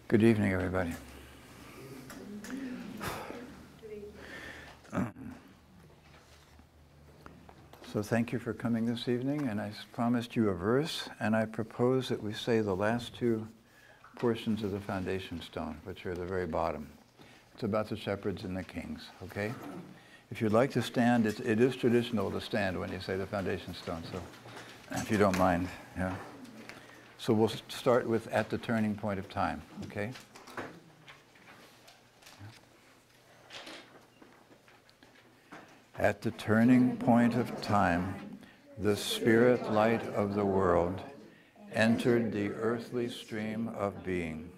Good evening, everybody. So thank you for coming this evening, and I promised you a verse, and I propose that we say the last two portions of the foundation stone, which are at the very bottom. It's about the shepherds and the kings, okay? If you'd like to stand, it is traditional to stand when you say the foundation stone, so if you don't mind, yeah. So we'll start with at the turning point of time, okay? At the turning point of time, the spirit light of the world entered the earthly stream of being.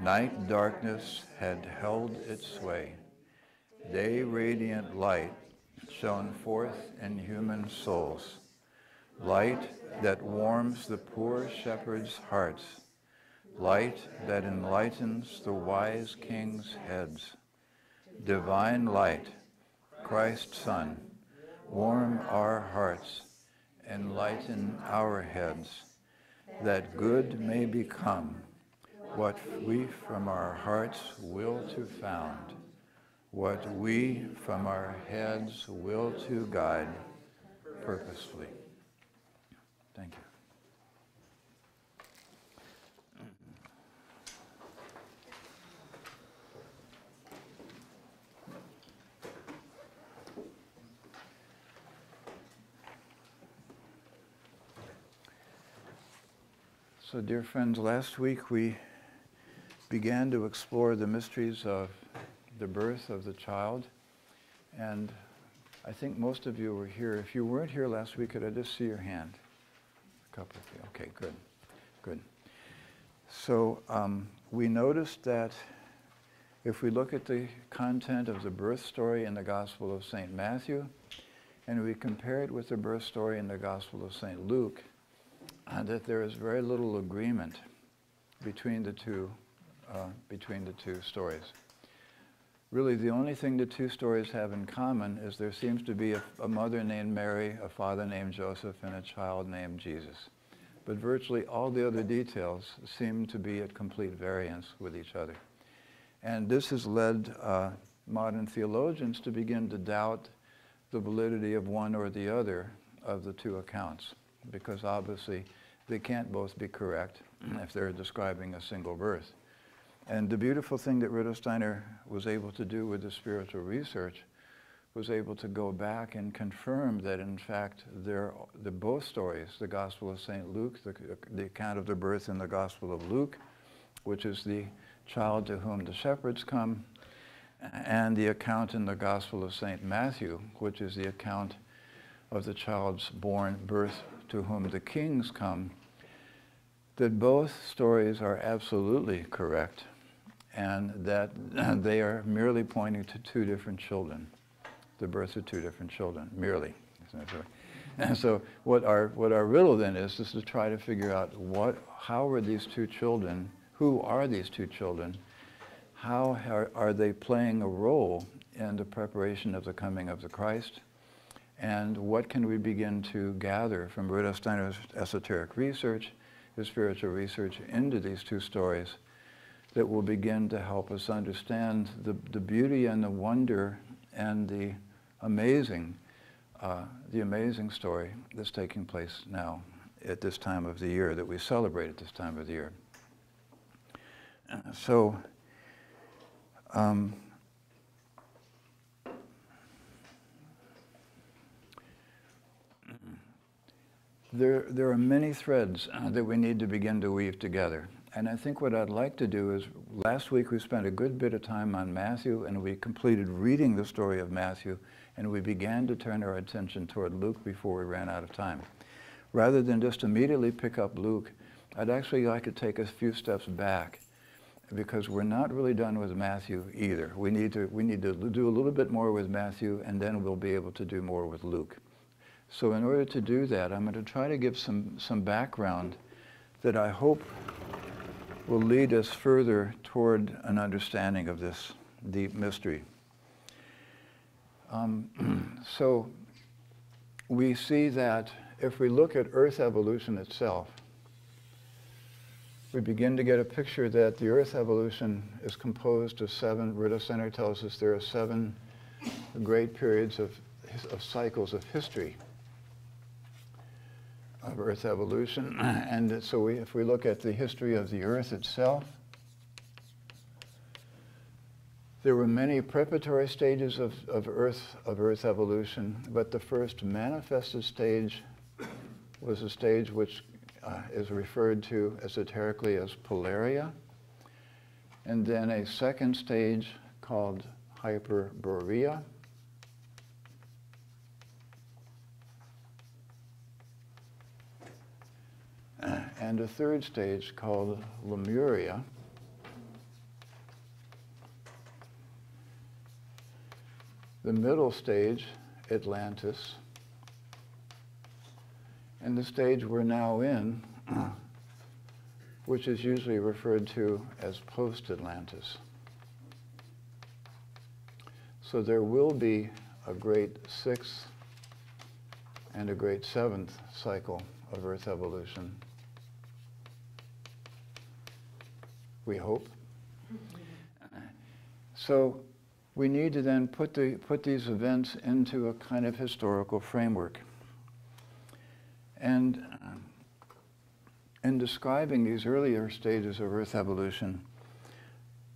Night darkness had held its sway. Day radiant light shone forth in human souls. Light that warms the poor shepherds' hearts. Light that enlightens the wise kings' heads. Divine light, Christ's Son, warm our hearts, enlighten our heads, that good may become what we from our hearts will to found, what we from our heads will to guide purposefully. Thank you. So, dear friends, last week we began to explore the mysteries of the birth of the child, and I think most of you were here. If you weren't here last week, could I just see your hand? A couple of you. Okay, good, good. So we noticed that if we look at the content of the birth story in the Gospel of St. Matthew, and we compare it with the birth story in the Gospel of St. Luke, that there is very little agreement between the two stories. Really, the only thing the two stories have in common is there seems to be a mother named Mary, a father named Joseph, and a child named Jesus. But virtually all the other details seem to be at complete variance with each other. And this has led modern theologians to begin to doubt the validity of one or the other of the two accounts, because obviously they can't both be correct if they're describing a single birth. And the beautiful thing that Rudolf Steiner was able to do with the spiritual research was able to go back and confirm that in fact the both stories, the Gospel of St. Luke, the account of the birth in the Gospel of Luke, which is the child to whom the shepherds come, and the account in the Gospel of St. Matthew, which is the account of the child's birth to whom the kings come, that both stories are absolutely correct, and that they are merely pointing to two different children, the birth of two different children, merely. And so what our riddle then is to try to figure out how are these two children, who are these two children, how are they playing a role in the preparation of the coming of the Christ, and what can we begin to gather from Rudolf Steiner's esoteric research, his spiritual research into these two stories that will begin to help us understand the beauty and the wonder and the amazing story that's taking place now at this time of the year, that we celebrate at this time of the year. So, there are many threads that we need to begin to weave together. And I think what I'd like to do is, last week we spent a good bit of time on Matthew, and we completed reading the story of Matthew, and we began to turn our attention toward Luke before we ran out of time. Rather than just immediately pick up Luke, I'd actually like to take a few steps back, because we're not really done with Matthew either. We need to do a little bit more with Matthew, and then we'll be able to do more with Luke. So in order to do that, I'm going to try to give some background that I hope will lead us further toward an understanding of this deep mystery. So we see that if we look at Earth evolution itself, we begin to get a picture that the Earth evolution is composed of 7, Rudolf Steiner tells us there are 7 great periods of cycles of history of Earth evolution. And so if we look at the history of the Earth itself, there were many preparatory stages of Earth evolution, but the first manifested stage was a stage which is referred to esoterically as Polaria, and then a second stage called Hyperborea, and a third stage called Lemuria, the middle stage, Atlantis, and the stage we're now in, which is usually referred to as post-Atlantis. So there will be a great 6th and a great 7th cycle of Earth evolution. We hope. So we need to then put these events into a kind of historical framework. And in describing these earlier stages of Earth evolution,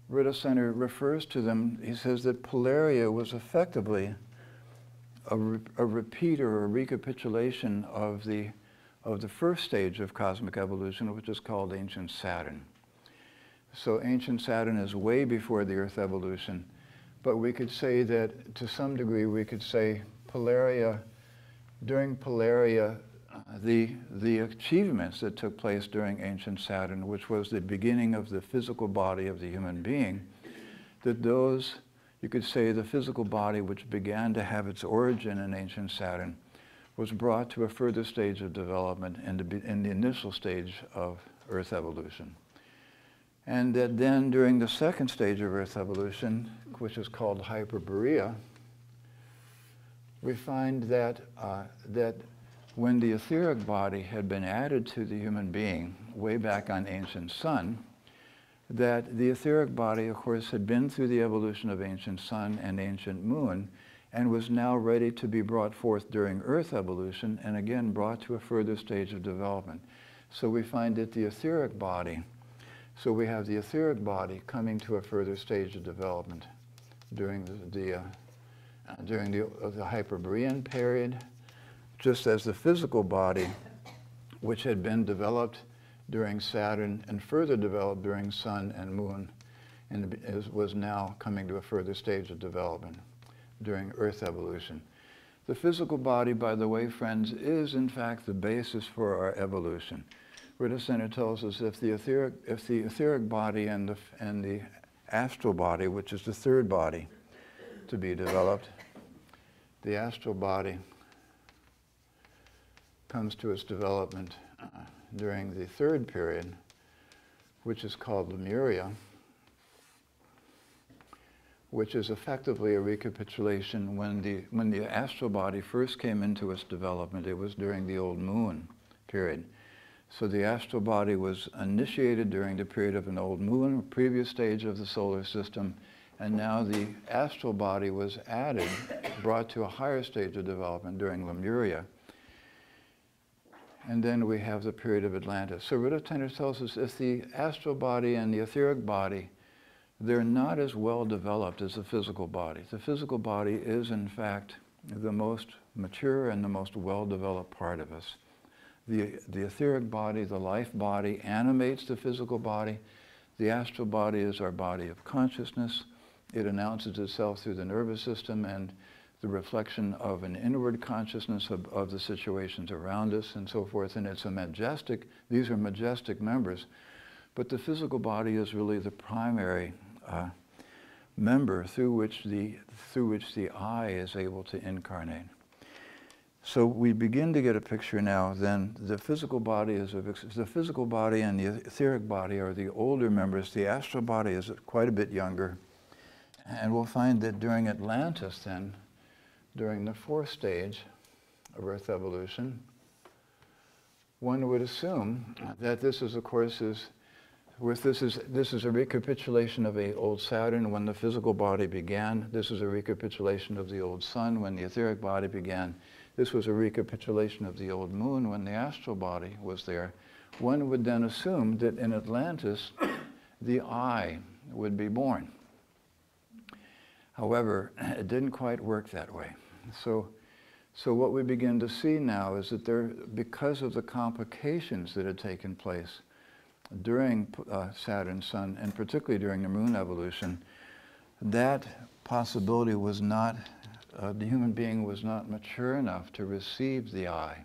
Rudolf Steiner refers to them, he says that Polaria was effectively a repeat or a recapitulation of the first stage of cosmic evolution, which is called ancient Saturn. So ancient Saturn is way before the Earth evolution, but we could say that to some degree we could say during Polaria, the achievements that took place during ancient Saturn, which was the beginning of the physical body of the human being, that those, you could say the physical body which began to have its origin in ancient Saturn was brought to a further stage of development in the initial stage of Earth evolution. And that then during the second stage of Earth evolution, which is called Hyperborea, we find that when the etheric body had been added to the human being way back on ancient Sun, that the etheric body, of course, had been through the evolution of ancient Sun and ancient Moon and was now ready to be brought forth during Earth evolution and again brought to a further stage of development. So we find that the etheric body, so we have the etheric body coming to a further stage of development during the Hyperborean period, just as the physical body, which had been developed during Saturn and further developed during Sun and Moon, was now coming to a further stage of development during Earth evolution. The physical body, by the way, friends, is in fact the basis for our evolution. Rudolf Steiner tells us if the etheric body and the astral body, which is the third body to be developed, the astral body comes to its development during the third period, which is called Lemuria, which is effectively a recapitulation when the astral body first came into its development. It was during the old moon period. So the astral body was initiated during the period of an old moon, a previous stage of the solar system, and now the astral body was added, brought to a higher stage of development during Lemuria. And then we have the period of Atlantis. So Rudolf Steiner tells us if the astral body and the etheric body, they're not as well developed as the physical body. The physical body is, in fact, the most mature and the most well-developed part of us. The etheric body, the life body, animates the physical body. The astral body is our body of consciousness. It announces itself through the nervous system and the reflection of an inward consciousness of the situations around us and so forth. And it's these are majestic members. But the physical body is really the primary member through which the I is able to incarnate. So we begin to get a picture now. Then the physical body and the etheric body are the older members. The astral body is quite a bit younger, and we'll find that during Atlantis, then, during the fourth stage of Earth evolution, one would assume that this is, of course, This is a recapitulation of the old Saturn when the physical body began. This is a recapitulation of the old sun when the etheric body began. This was a recapitulation of the old moon when the astral body was there. One would then assume that in Atlantis, the I would be born. However, it didn't quite work that way. So what we begin to see now is that because of the complications that had taken place during Saturn's sun, and particularly during the moon evolution, that possibility was not, the human being was not mature enough to receive the I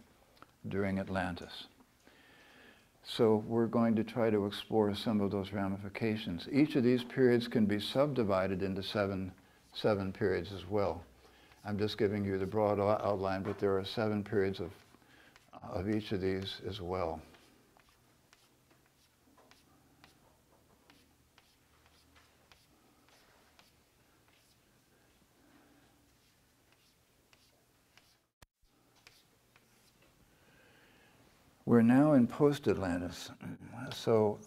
during Atlantis. So we're going to try to explore some of those ramifications. Each of these periods can be subdivided into seven periods as well. I'm just giving you the broad outline, but there are 7 periods of each of these as well. We're now in post-Atlantis, so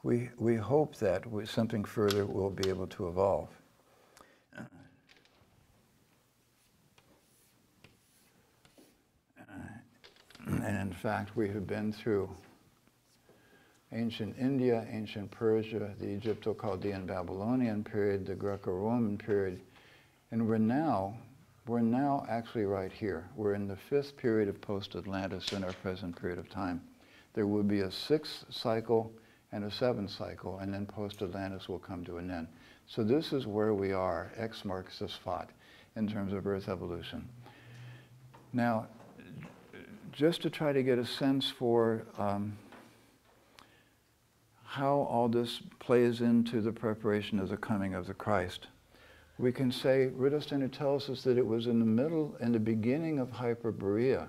we hope that something further will be able to evolve. And in fact, we have been through ancient India, ancient Persia, the Egypto-Chaldean Babylonian period, the Greco-Roman period, and we're now actually right here. We're in the 5th period of post-Atlantis in our present period of time. There will be a 6th cycle and a 7th cycle, and then post-Atlantis will come to an end. So this is where we are, X marks the spot, in terms of Earth evolution. Now, just to try to get a sense for how all this plays into the preparation of the coming of the Christ, we can say, Rudolf Steiner tells us that it was in the beginning of Hyperborea.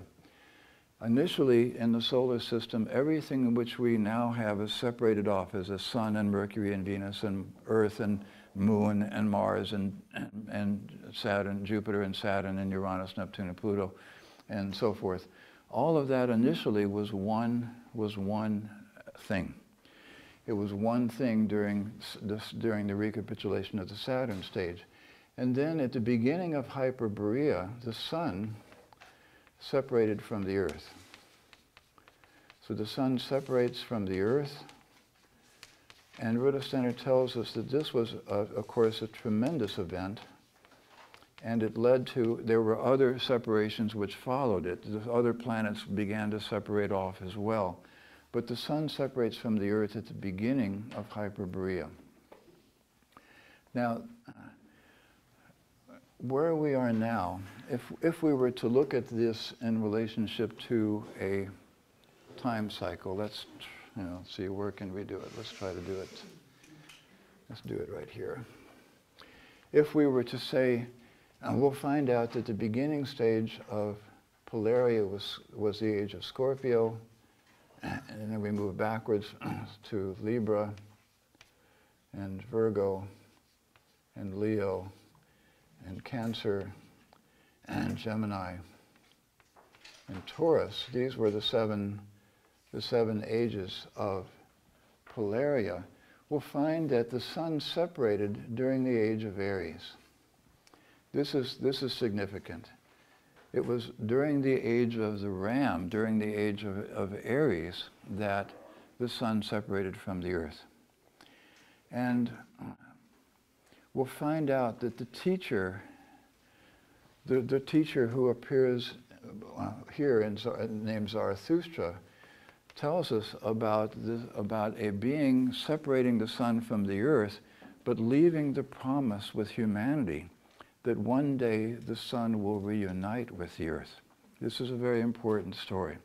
Initially, in the solar system, everything which we now have is separated off as the Sun and Mercury and Venus and Earth and Moon and Mars and Saturn, Jupiter and Saturn and Uranus, Neptune and Pluto, and so forth. All of that initially was one thing. It was one thing during the recapitulation of the Saturn stage. And then at the beginning of Hyperborea, the Sun separated from the Earth. So the Sun separates from the Earth, and Rudolf Steiner tells us that this was, of course, a tremendous event, and it led to, there were other separations which followed it. The other planets began to separate off as well. But the Sun separates from the Earth at the beginning of Hyperborea. Now, where we are now, if we were to look at this in relationship to a time cycle, let's see, where can we do it? Let's try to do it. Let's do it right here. If we were to say, we'll find out that the beginning stage of Polaria was the age of Scorpio, and then we move backwards to Libra and Virgo and Leo and Cancer and Gemini and Taurus. These were the seven ages of Polaria. We'll find that the Sun separated during the age of Aries. This is significant. It was during the age of the Ram, during the age of Aries, that the Sun separated from the Earth. And we'll find out that the teacher who appears here, named Zarathustra, tells us about a being separating the Sun from the Earth, but leaving the promise with humanity that one day the Sun will reunite with the Earth. This is a very important story.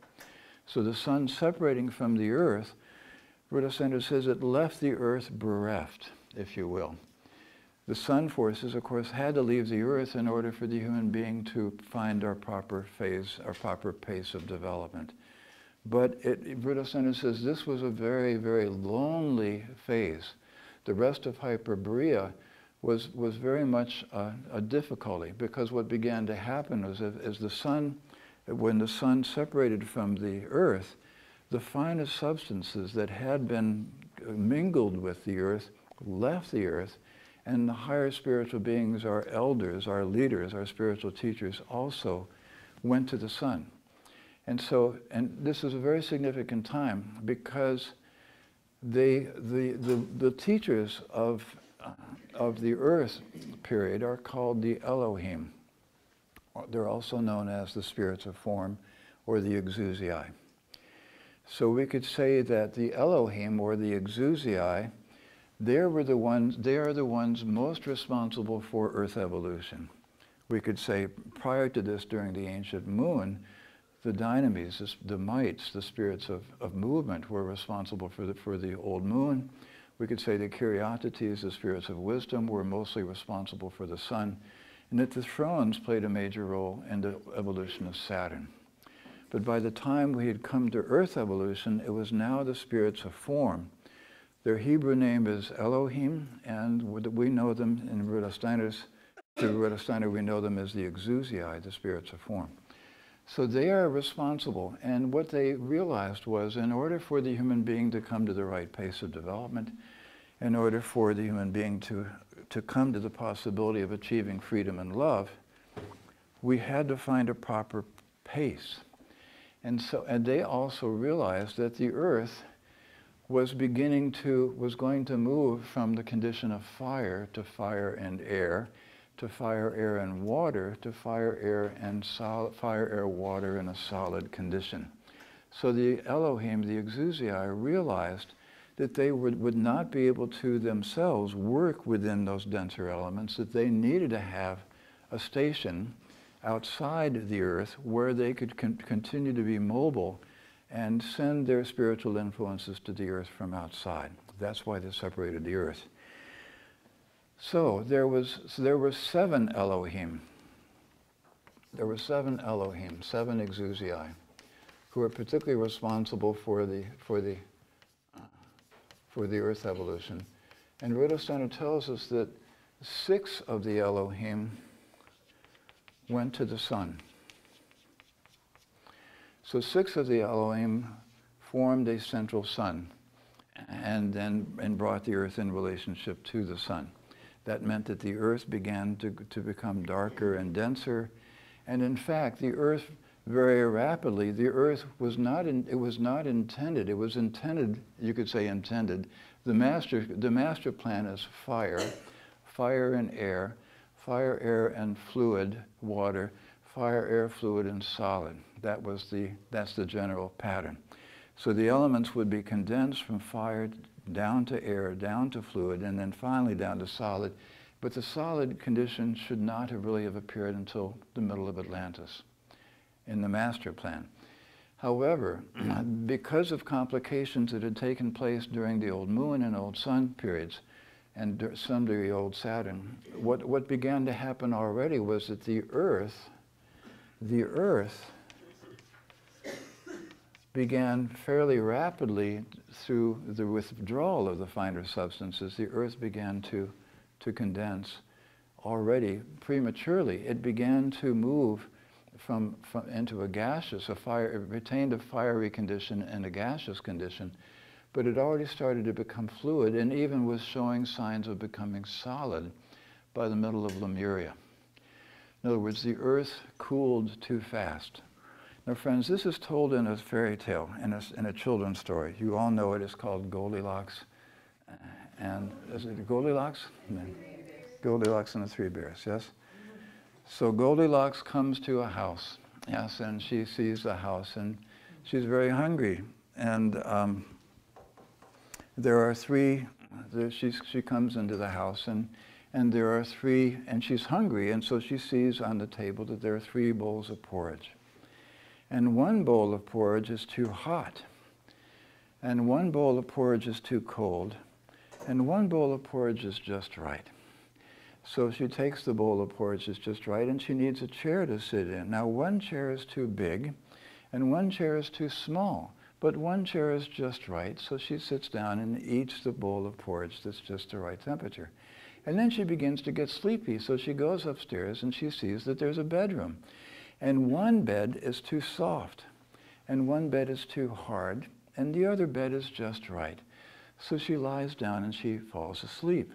So the Sun separating from the Earth, Rudolf Steiner says it left the Earth bereft, if you will. The Sun forces, of course, had to leave the Earth in order for the human being to find our proper phase, our proper pace of development. But Rudolf Steiner says this was a very, very lonely phase. The rest of Hyperborea was very much a difficulty, because what began to happen was as the Sun, when the Sun separated from the Earth, the finest substances that had been mingled with the earth left the earth, and the higher spiritual beings, our elders, our leaders, our spiritual teachers, also went to the sun. And so, and this is a very significant time because the teachers of the earth period are called the Elohim. They're also known as the spirits of form or the exousiae. So we could say that the Elohim or the exousiae, they are the ones most responsible for earth evolution. We could say prior to this, during the ancient moon, the dynamis, the mites, the spirits of movement were responsible for the old moon. We could say the Caryatides, the spirits of wisdom, were mostly responsible for the sun, and that the thrones played a major role in the evolution of Saturn. But by the time we had come to earth evolution, it was now the spirits of form. Their Hebrew name is Elohim, and we know them in Rudolf Steiner, we know them as the exousiae, the spirits of form. So they are responsible, and what they realized was in order for the human being to come to the right pace of development, in order for the human being to come to the possibility of achieving freedom and love, we had to find a proper pace. And they also realized that the earth was going to move from the condition of fire to fire and air, to fire, air, and water, to fire, air, and fire, air, water in a solid condition. So the Elohim, the exousiae, realized that they would not be able to themselves work within those denser elements, that they needed to have a station outside the earth where they could continue to be mobile and send their spiritual influences to the earth from outside. That's why they separated the earth. So there were 7 Elohim. There were 7 Elohim, 7 exousiae, who were particularly responsible for the earth evolution. And Rudolf Steiner tells us that 6 of the Elohim went to the sun. So 6 of the Elohim formed a central sun and brought the earth in relationship to the sun. That meant that the earth began to become darker and denser. And in fact, the earth very rapidly, the earth was not intended, it was intended, you could say intended. The master plan is fire, fire and air, fire, air, and fluid, water, fire, air, fluid, and solid. That's the general pattern. So the elements would be condensed from fire down to air, down to fluid, and then finally down to solid. But the solid condition should not have really appeared until the middle of Atlantis in the master plan. However, because of complications that had taken place during the old moon and old sun periods, and some degree old Saturn, what began to happen already was that the earth began fairly rapidly through the withdrawal of the finer substances. The earth began to condense already prematurely. It began to move from into a gaseous, it retained a fiery condition and a gaseous condition, but it already started to become fluid and even was showing signs of becoming solid by the middle of Lemuria. In other words, the earth cooled too fast. Now friends, this is told in a fairy tale, in a children's story. You all know it. It's called Goldilocks. And is it Goldilocks? Goldilocks and the Three Bears, yes? So Goldilocks comes to a house, yes, and she sees the house, and she's very hungry. And there are three, she comes into the house, and there are 3, and she's hungry, and so she sees on the table that there are 3 bowls of porridge. And 1 bowl of porridge is too hot, and 1 bowl of porridge is too cold, and 1 bowl of porridge is just right. So she takes the bowl of porridge that's just right, and she needs a chair to sit in. Now 1 chair is too big, and 1 chair is too small, but 1 chair is just right, so she sits down and eats the bowl of porridge that's just the right temperature. And then she begins to get sleepy, so she goes upstairs and she sees that there's a bedroom. And 1 bed is too soft, and one bed is too hard, and the other bed is just right. So she lies down and she falls asleep.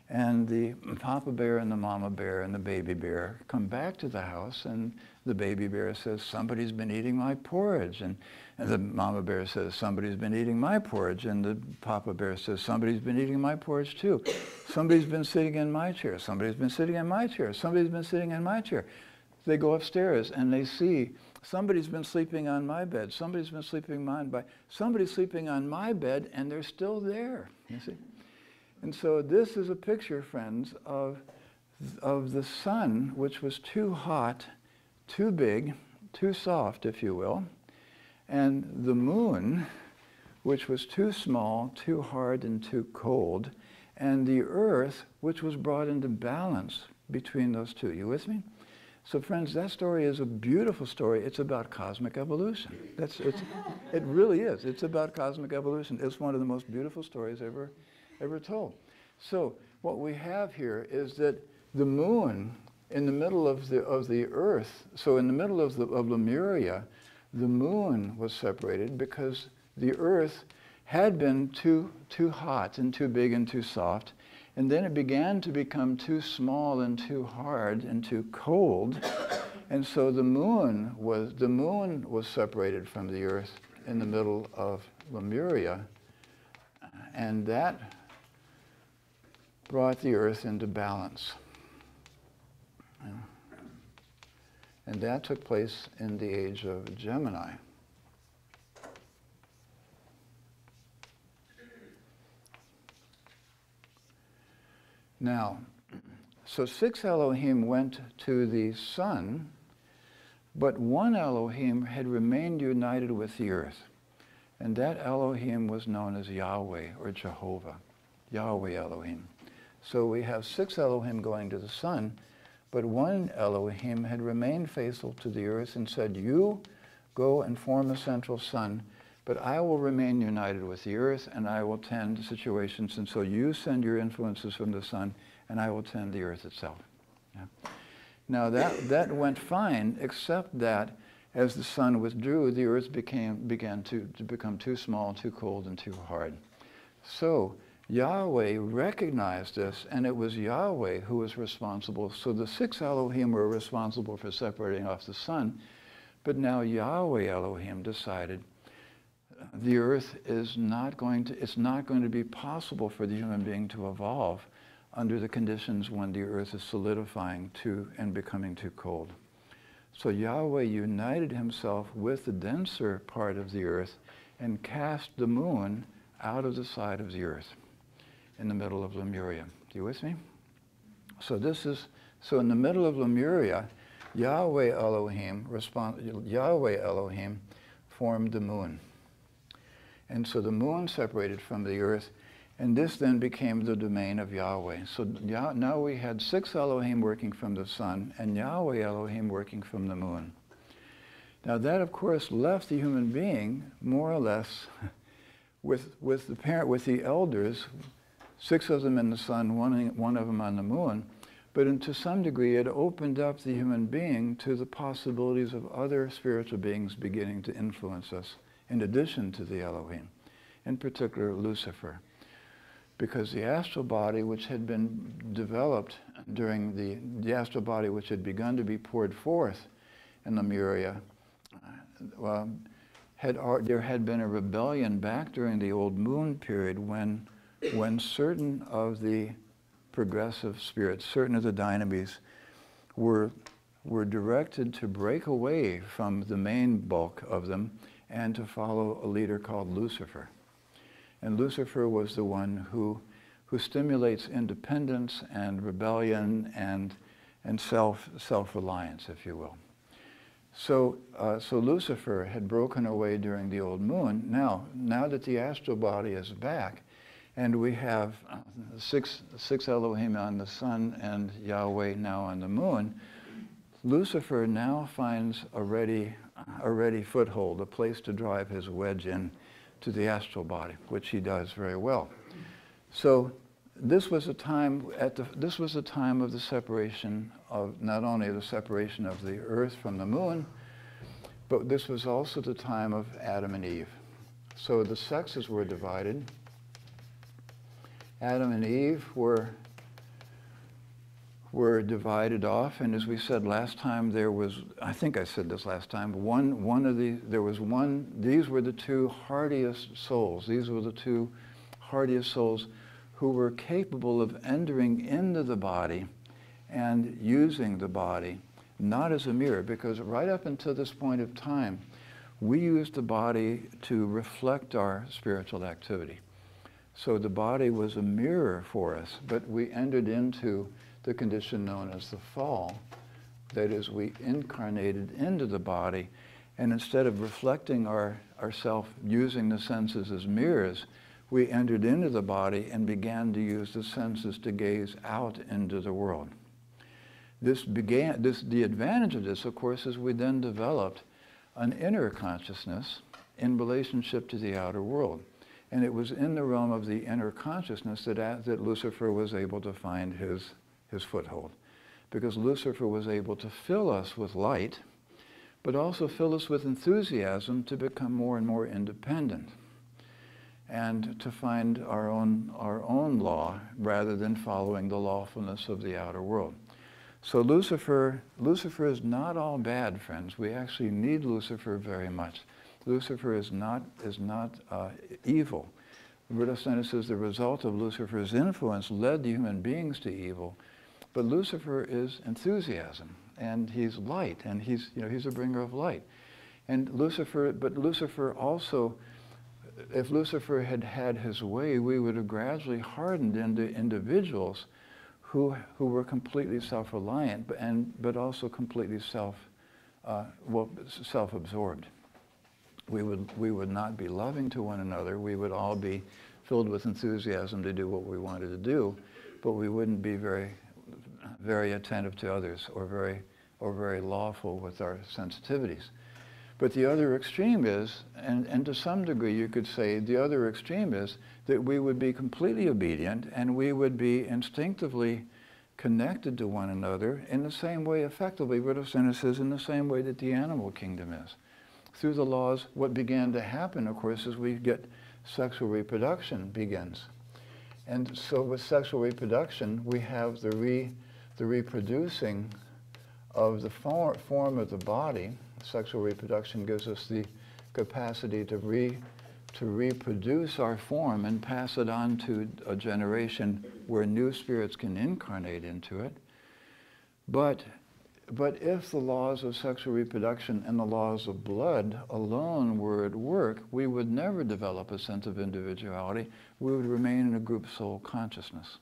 And the Papa Bear and the Mama Bear and the Baby Bear come back to the house, and the Baby Bear says, somebody's been eating my porridge. And the Mama Bear says, somebody's been eating my porridge. And the Papa Bear says, somebody's been eating my porridge too. Somebody's been sitting in my chair. Somebody's been sitting in my chair. Somebody's been sitting in my chair. They go upstairs and they see, somebody's been sleeping on my bed. Somebody's been sleeping somebody's sleeping on my bed, and they're still there, you see. And so this is a picture, friends, of the sun, which was too hot, too big, too soft, if you will, and the moon, which was too small, too hard, and too cold, and the earth, which was brought into balance between those two. You with me? So friends, that story is a beautiful story. It's about cosmic evolution. It really is. It's about cosmic evolution. It's one of the most beautiful stories ever told. So what we have here is that the moon in the middle of the earth, so in the middle of Lemuria, the moon was separated because the earth had been too hot and too big and too soft, and then it began to become too small and too hard and too cold, and so the moon was separated from the earth in the middle of Lemuria, and that brought the earth into balance. And that took place in the age of Gemini. Now, so 6 Elohim went to the sun, but 1 Elohim had remained united with the earth. And that Elohim was known as Yahweh or Jehovah, Yahweh Elohim. So we have 6 Elohim going to the sun, but 1 Elohim had remained faithful to the earth and said, you go and form a central sun, but I will remain united with the earth, and I will tend situations, and so you send your influences from the sun, and I will tend the earth itself. Yeah. Now that went fine, except that as the sun withdrew, the earth began to become too small, too cold, and too hard. So Yahweh recognized this, and it was Yahweh who was responsible. So the 6 Elohim were responsible for separating off the sun, but now Yahweh Elohim decided the earth is not going to be possible for the human being to evolve under the conditions when the earth is solidifying and becoming too cold. So Yahweh united himself with the denser part of the earth and cast the moon out of the side of the earth in the middle of Lemuria. You with me? So in the middle of Lemuria, Yahweh Elohim formed the moon. And so the moon separated from the earth, and this then became the domain of Yahweh. So now we had 6 Elohim working from the sun, and Yahweh Elohim working from the moon. Now that, of course, left the human being more or less with the elders, 6 of them in the sun, one of them on the moon. But to some degree, it opened up the human being to the possibilities of other spiritual beings beginning to influence us, in addition to the Elohim, in particular Lucifer. Because the astral body, which had been developed during the astral body, which had begun to be poured forth in Lemuria, there had been a rebellion back during the old moon period when certain of the progressive spirits, certain of the dynamis, were directed to break away from the main bulk of them and to follow a leader called Lucifer. And Lucifer was the one who stimulates independence and rebellion and self-reliance, if you will. So Lucifer had broken away during the old moon. Now that the astral body is back, and we have six Elohim on the sun and Yahweh now on the moon, Lucifer now finds a ready foothold, a place to drive his wedge in to the astral body, which he does very well. So this was a time of the separation of not only the separation of the earth from the moon, But this was also the time of Adam and Eve. So the sexes were divided. Adam and Eve were divided off, and as we said last time, there was, I think I said this last time, these were the two hardiest souls. These were the two hardiest souls who were capable of entering into the body and using the body, not as a mirror, because right up until this point of time, we used the body to reflect our spiritual activity. So the body was a mirror for us, but we entered into the condition known as the fall. That is, we incarnated into the body, and instead of reflecting ourself using the senses as mirrors, we entered into the body and began to use the senses to gaze out into the world. The advantage of this, of course, is we then developed an inner consciousness in relationship to the outer world. And it was in the realm of the inner consciousness that Lucifer was able to find his foothold. Because Lucifer was able to fill us with light, but also fill us with enthusiasm to become more and more independent and to find our own law rather than following the lawfulness of the outer world. So Lucifer is not all bad, friends. We actually need Lucifer very much. Lucifer is not evil. Rudolf Steiner says the result of Lucifer's influence led the human beings to evil, but Lucifer is enthusiasm, and he's light, and he's a bringer of light. And Lucifer also, if Lucifer had had his way, we would have gradually hardened into individuals who were completely self-reliant, but also completely self-absorbed. We would not be loving to one another. We would all be filled with enthusiasm to do what we wanted to do, but we wouldn't be very, very attentive to others or very lawful with our sensitivities. But the other extreme is, and to some degree you could say the other extreme is that we would be completely obedient and we would be instinctively connected to one another in the same way, effectively, Rudolf Steiner says, in the same way that the animal kingdom is. Through the laws, what began to happen, of course, is we get sexual reproduction begins. And so with sexual reproduction, we have the reproducing of the form of the body. Sexual reproduction gives us the capacity to reproduce our form and pass it on to a generation where new spirits can incarnate into it. But if the laws of sexual reproduction and the laws of blood alone were at work, we would never develop a sense of individuality. We would remain in a group soul consciousness.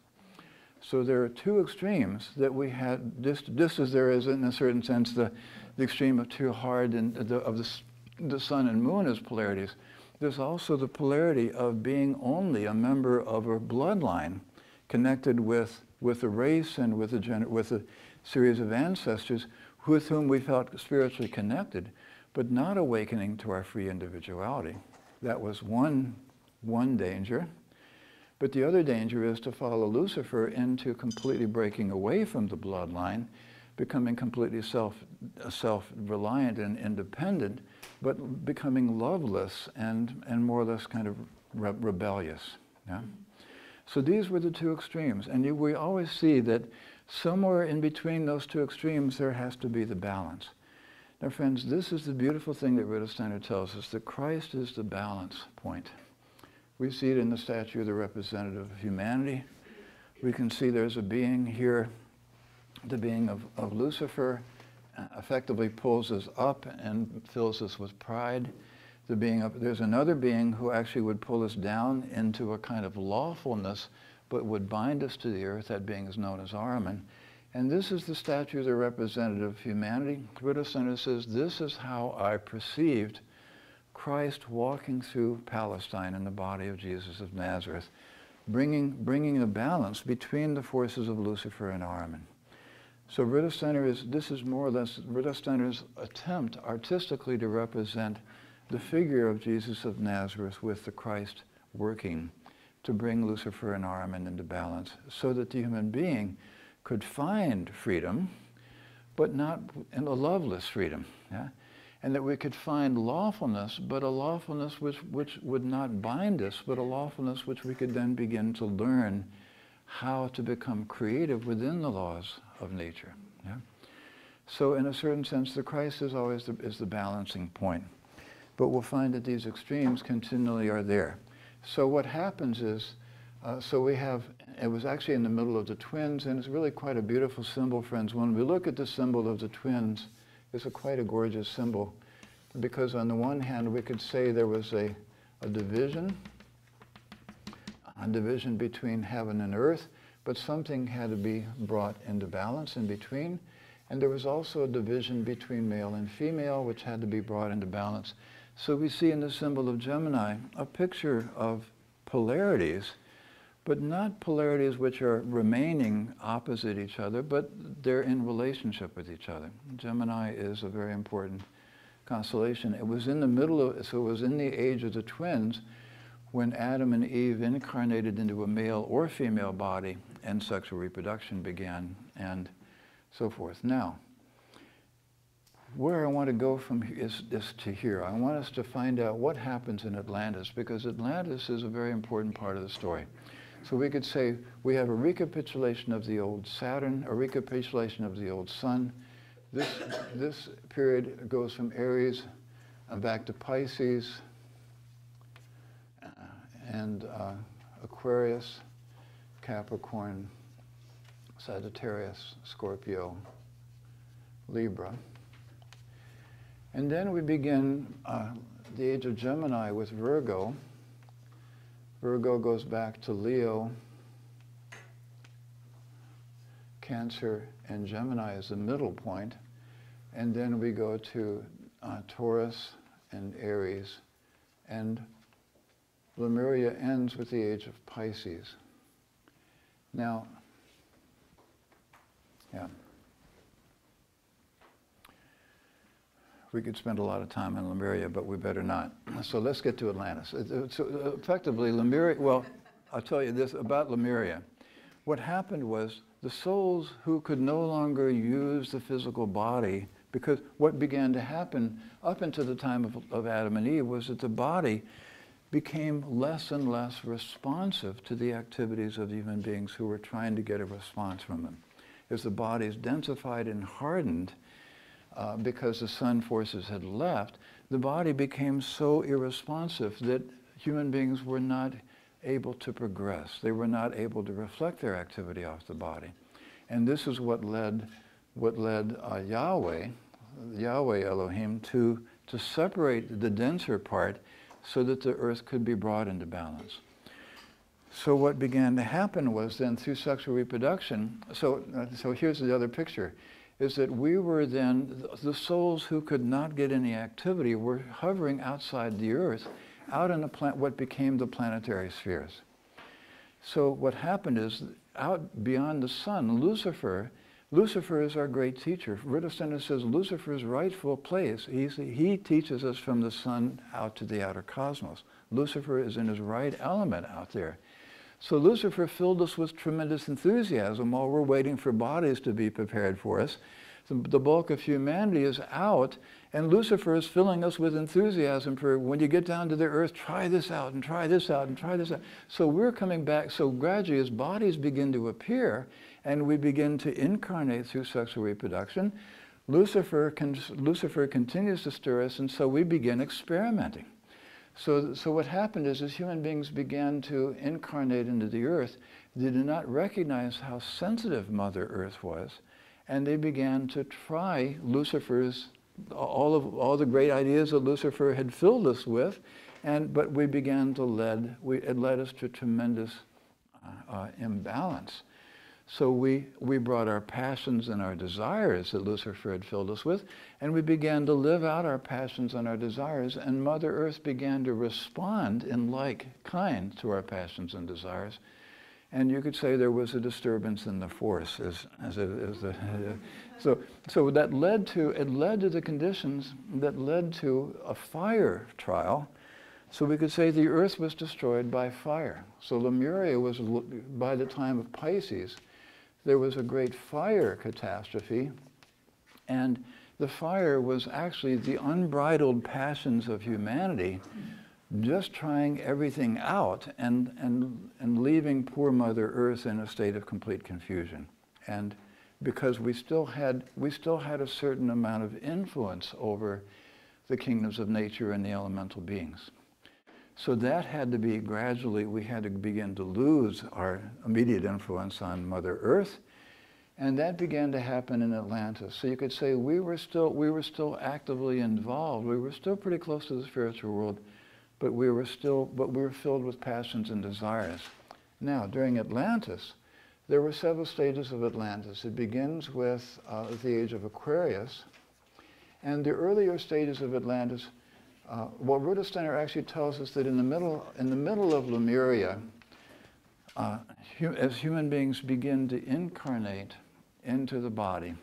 So there are two extremes that we had, just as there is in a certain sense the extreme of too hard and of the sun and moon as polarities. There's also the polarity of being only a member of a bloodline connected with a race and with a series of ancestors with whom we felt spiritually connected, but not awakening to our free individuality. That was one danger. But the other danger is to follow Lucifer into completely breaking away from the bloodline, becoming completely self-reliant and independent, but becoming loveless and more or less kind of rebellious. Yeah? So these were the two extremes. And we always see that somewhere in between those two extremes there has to be the balance. Now friends, this is the beautiful thing that Rudolf Steiner tells us, that Christ is the balance point. We see it in the statue of the representative of humanity. We can see there's a being here, the being of Lucifer, effectively pulls us up and fills us with pride. There's another being who actually would pull us down into a kind of lawfulness, but would bind us to the earth. That being is known as Ahriman. And this is the statue of the representative of humanity. Rudolf Steiner says, this is how I perceived Christ walking through Palestine in the body of Jesus of Nazareth, bringing a balance between the forces of Lucifer and Ahriman. So Rudolf Steiner this is more or less Rudolf Steiner's attempt artistically to represent the figure of Jesus of Nazareth with the Christ working to bring Lucifer and Ahriman into balance so that the human being could find freedom, but not in a loveless freedom. Yeah? and that we could find lawfulness, but a lawfulness which would not bind us, but a lawfulness which we could then begin to learn how to become creative within the laws of nature. Yeah? So in a certain sense, the Christ is always the balancing point. But we'll find that these extremes continually are there. So what happens is, so we have, it was actually in the middle of the twins, and it's really quite a beautiful symbol, friends. When we look at the symbol of the twins, it's quite a gorgeous symbol, because on the one hand, we could say there was a division between heaven and earth, but something had to be brought into balance in between. And there was also a division between male and female, which had to be brought into balance. So we see in the symbol of Gemini a picture of polarities, but not polarities which are remaining opposite each other, but they're in relationship with each other. Gemini is a very important constellation. It was in the middle of, so it was in the age of the twins when Adam and Eve incarnated into a male or female body and sexual reproduction began and so forth. Now, where I want to go from here is to here. I want us to find out what happens in Atlantis, because Atlantis is a very important part of the story. So we could say we have a recapitulation of the old Saturn, a recapitulation of the old Sun. This period goes from Aries back to Pisces and Aquarius, Capricorn, Sagittarius, Scorpio, Libra. And then we begin the age of Gemini with Virgo. Virgo goes back to Leo, Cancer, and Gemini is the middle point. And then we go to Taurus and Aries. And Lemuria ends with the age of Pisces. Now, yeah. We could spend a lot of time in Lemuria, but we better not. So let's get to Atlantis. So effectively, Lemuria, well, I'll tell you this about Lemuria. What happened was the souls who could no longer use the physical body, because what began to happen up until the time of Adam and Eve was that the body became less and less responsive to the activities of human beings who were trying to get a response from them. As the bodies densified and hardened, because the sun forces had left, the body became so irresponsive that human beings were not able to progress. They were not able to reflect their activity off the body. And this is what led Yahweh Elohim, to separate the denser part so that the earth could be brought into balance. So what began to happen was then through sexual reproduction, so here's the other picture, is that we were then, the souls who could not get any activity were hovering outside the earth, out in what became the planetary spheres. So what happened is, out beyond the sun, Lucifer is our great teacher. Rudolf Steiner says Lucifer's rightful place, he teaches us from the sun out to the outer cosmos. Lucifer is in his right element out there. So Lucifer filled us with tremendous enthusiasm while we're waiting for bodies to be prepared for us. The bulk of humanity is out, and Lucifer is filling us with enthusiasm for when you get down to the earth, try this out, and try this out, and try this out. So we're coming back, so gradually as bodies begin to appear, and we begin to incarnate through sexual reproduction, Lucifer continues to stir us, and so we begin experimenting. So what happened is, as human beings began to incarnate into the earth, they did not recognize how sensitive Mother Earth was, and they began to try Lucifer's, all the great ideas that Lucifer had filled us with, but we began to it led us to tremendous imbalance. So we brought our passions and our desires that Lucifer had filled us with, and we began to live out our passions and our desires, and Mother Earth began to respond in like kind to our passions and desires. And you could say there was a disturbance in the force, so that led to the conditions that led to a fire trial. So we could say the earth was destroyed by fire. So Lemuria was, by the time of Pisces, there was a great fire catastrophe, and The fire was actually the unbridled passions of humanity just trying everything out and leaving poor Mother Earth in a state of complete confusion. And because we still had a certain amount of influence over the kingdoms of nature and the elemental beings. So that had to be gradually, we had to begin to lose our immediate influence on Mother Earth, and that began to happen in Atlantis. So you could say we were still actively involved. We were still pretty close to the spiritual world, but we were filled with passions and desires. Now, during Atlantis, there were several stages of Atlantis. It begins with the Age of Aquarius, and the earlier stages of Atlantis. Rudolf Steiner actually tells us that in the middle of Lemuria, as human beings begin to incarnate into the body,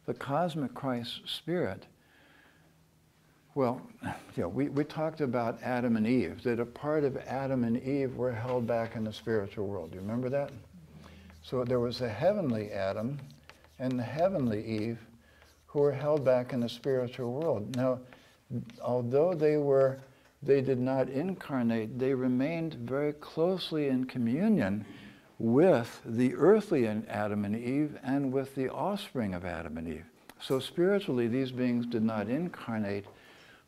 the cosmic Christ spirit. Well, we talked about Adam and Eve, that a part of Adam and Eve were held back in the spiritual world. Do you remember that? So there was a heavenly Adam and the heavenly Eve who were held back in the spiritual world. Now, although they did not incarnate, they remained very closely in communion with the earthly Adam and Eve and with the offspring of Adam and Eve. So spiritually, these beings did not incarnate,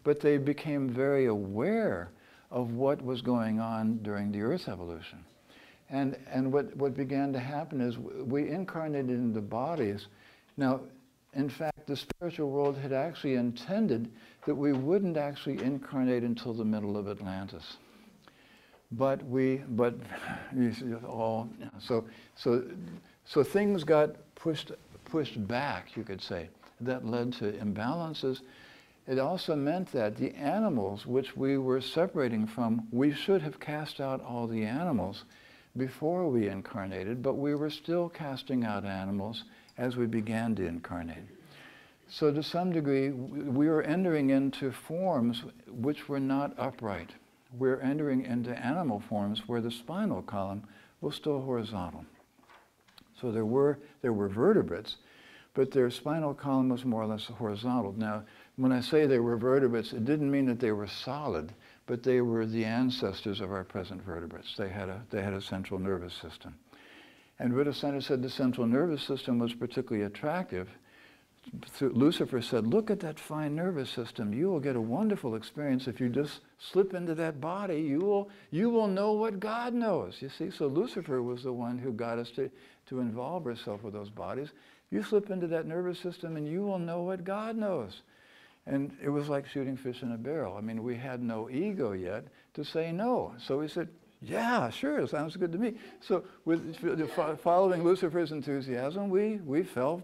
but they became very aware of what was going on during the Earth's evolution. And what began to happen is we incarnated into bodies. Now, in fact, the spiritual world had actually intended that we wouldn't actually incarnate until the middle of Atlantis. So things got pushed back, you could say. That led to imbalances. It also meant that the animals which we were separating from, we should have cast out all the animals before we incarnated, but we were still casting out animals as we began to incarnate. So to some degree, we were entering into forms which were not upright. We're entering into animal forms where the spinal column was still horizontal. So there were vertebrates, but their spinal column was more or less horizontal. Now, when I say they were vertebrates, it didn't mean that they were solid, but they were the ancestors of our present vertebrates. They had a central nervous system. And Rudolf Steiner said the central nervous system was particularly attractive. Lucifer said, look at that fine nervous system. You will get a wonderful experience if you just slip into that body. You will know what God knows. You see, so Lucifer was the one who got us to involve ourselves with those bodies. You slip into that nervous system and you will know what God knows. And it was like shooting fish in a barrel. I mean, we had no ego yet to say no. So we said, yeah, sure, sounds good to me. So following Lucifer's enthusiasm, we fell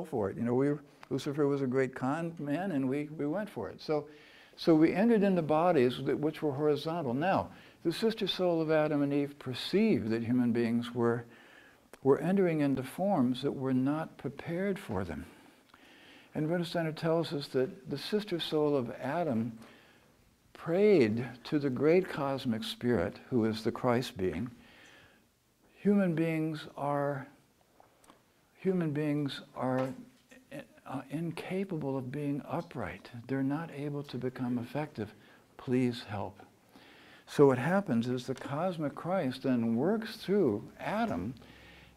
for it. You know, Lucifer was a great con man, and we went for it. So we entered into bodies which were horizontal. Now, the sister soul of Adam and Eve perceived that human beings were entering into forms that were not prepared for them. And Rudolf Steiner tells us that the sister soul of Adam prayed to the great cosmic spirit, who is the Christ being. Human beings are incapable of being upright. They're not able to become effective. Please help. So what happens is the cosmic Christ then works through Adam,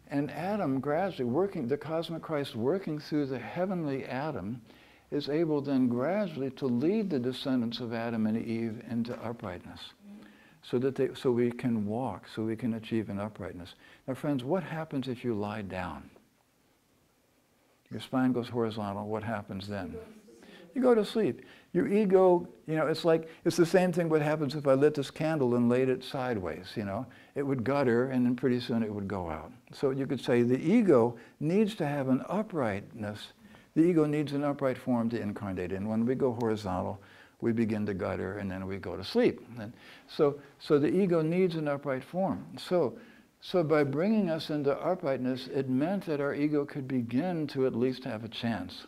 and Adam gradually the cosmic Christ working through the heavenly Adam is able then gradually to lead the descendants of Adam and Eve into uprightness, so we can walk, so we can achieve an uprightness. Now friends, what happens if you lie down? Your spine goes horizontal, what happens then? You go to sleep. Your ego, it's the same thing what happens if I lit this candle and laid it sideways, It would gutter and then pretty soon it would go out. So you could say the ego needs to have an uprightness. The ego needs an upright form to incarnate in. When we go horizontal, we begin to gutter and then we go to sleep. And so the ego needs an upright form. So by bringing us into uprightness, it meant that our ego could begin to at least have a chance.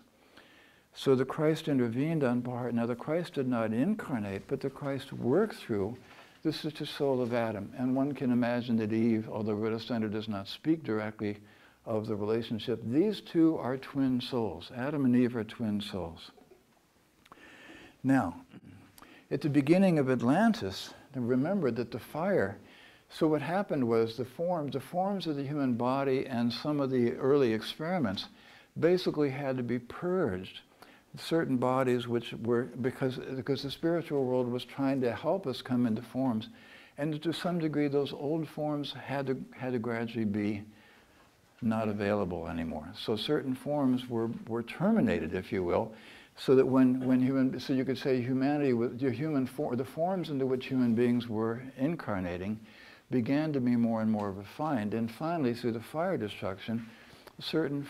So the Christ intervened on part. Now the Christ did not incarnate, but the Christ worked through the sister soul of Adam. And one can imagine that Eve, although Rudolf Steiner does not speak directly of the relationship. These two are twin souls. Adam and Eve are twin souls. Now, at the beginning of Atlantis, remember that the fire, so what happened was the forms of the human body and some of the early experiments basically had to be purged. Certain bodies which were, because the spiritual world was trying to help us come into forms, and to some degree those old forms had to gradually be not available anymore. So certain forms were terminated, if you will, so that so you could say humanity, the forms into which human beings were incarnating began to be more and more refined, and finally through the fire destruction, certain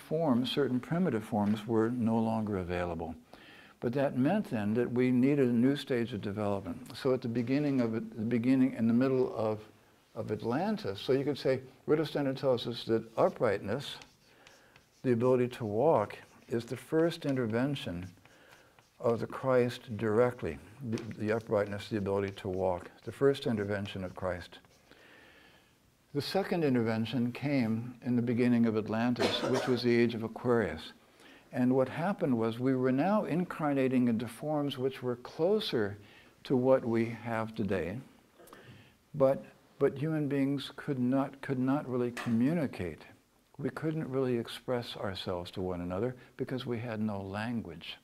primitive forms were no longer available. But that meant then that we needed a new stage of development. So at the beginning, in the middle of Atlantis, so you could say, Rudolf Steiner tells us that uprightness, the ability to walk, is the first intervention of the Christ directly. The uprightness, the ability to walk, the first intervention of Christ. The second intervention came in the beginning of Atlantis, which was the Age of Aquarius. And what happened was we were now incarnating into forms which were closer to what we have today, but human beings could not really communicate. We couldn't really express ourselves to one another because we had no language.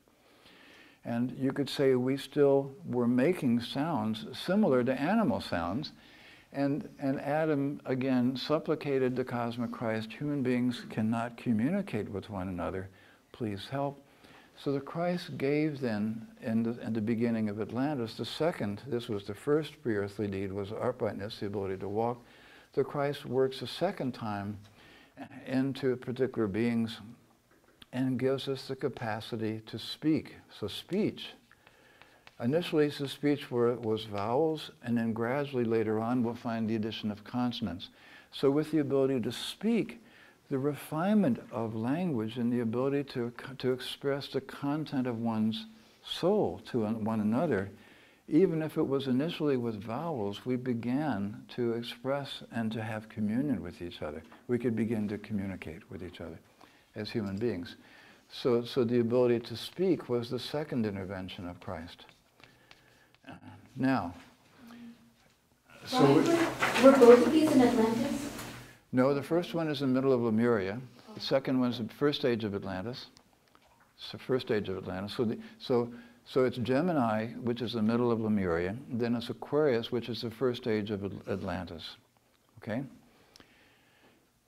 And you could say we still were making sounds similar to animal sounds, and Adam again supplicated the cosmic Christ, human beings cannot communicate with one another, please help. So the Christ gave then, in the beginning of Atlantis, this was the first pre-earthly deed, was uprightness, the ability to walk. The Christ works a second time into particular beings and gives us the capacity to speak. So speech. Initially, the speech was vowels, and then gradually later on we'll find the addition of consonants. So with the ability to speak, the refinement of language and the ability to express the content of one's soul to one another, even if it was initially with vowels, we began to express and to have communion with each other. We could begin to communicate with each other as human beings. So the ability to speak was the second intervention of Christ. Now, were both of these in Atlantis? No, the first one is in the middle of Lemuria. The second one is the first stage of Atlantis. It's the first stage of Atlantis. So it's Gemini, which is the middle of Lemuria. Then it's Aquarius, which is the first stage of Atlantis. Okay?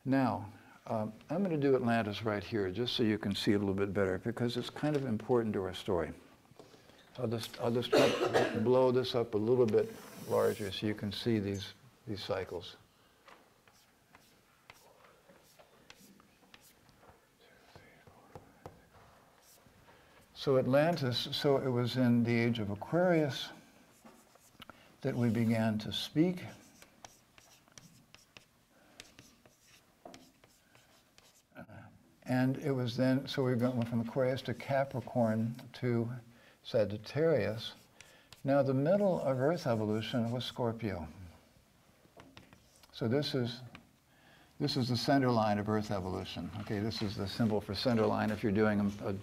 Now, I'm going to do Atlantis right here, just so you can see it a little bit better, because it's kind of important to our story. I'll just try to blow this up a little bit larger so you can see these cycles. So Atlantis, so it was in the Age of Aquarius that we began to speak. And it was then, so we went from Aquarius to Capricorn to Sagittarius. Now the middle of Earth evolution was Scorpio. So this is the center line of Earth evolution. Okay, this is the symbol for center line if you're doing a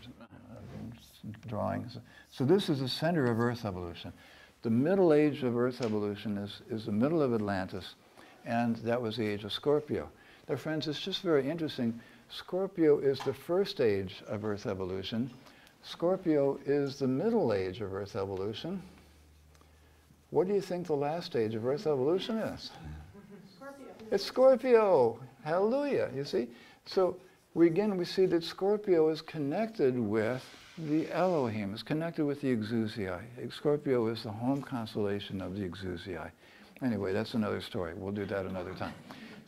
drawing. So this is the center of Earth evolution. The middle age of Earth evolution is the middle of Atlantis, and that was the age of Scorpio. Now friends, it's just very interesting. Scorpio is the first age of Earth evolution. Scorpio is the middle age of Earth evolution. What do you think the last stage of Earth evolution is? Scorpio. It's Scorpio. Hallelujah. You see? So we see that Scorpio is connected with the Elohim. It's connected with the Exousiae. Scorpio is the home constellation of the Exousiae. Anyway, that's another story. We'll do that another time.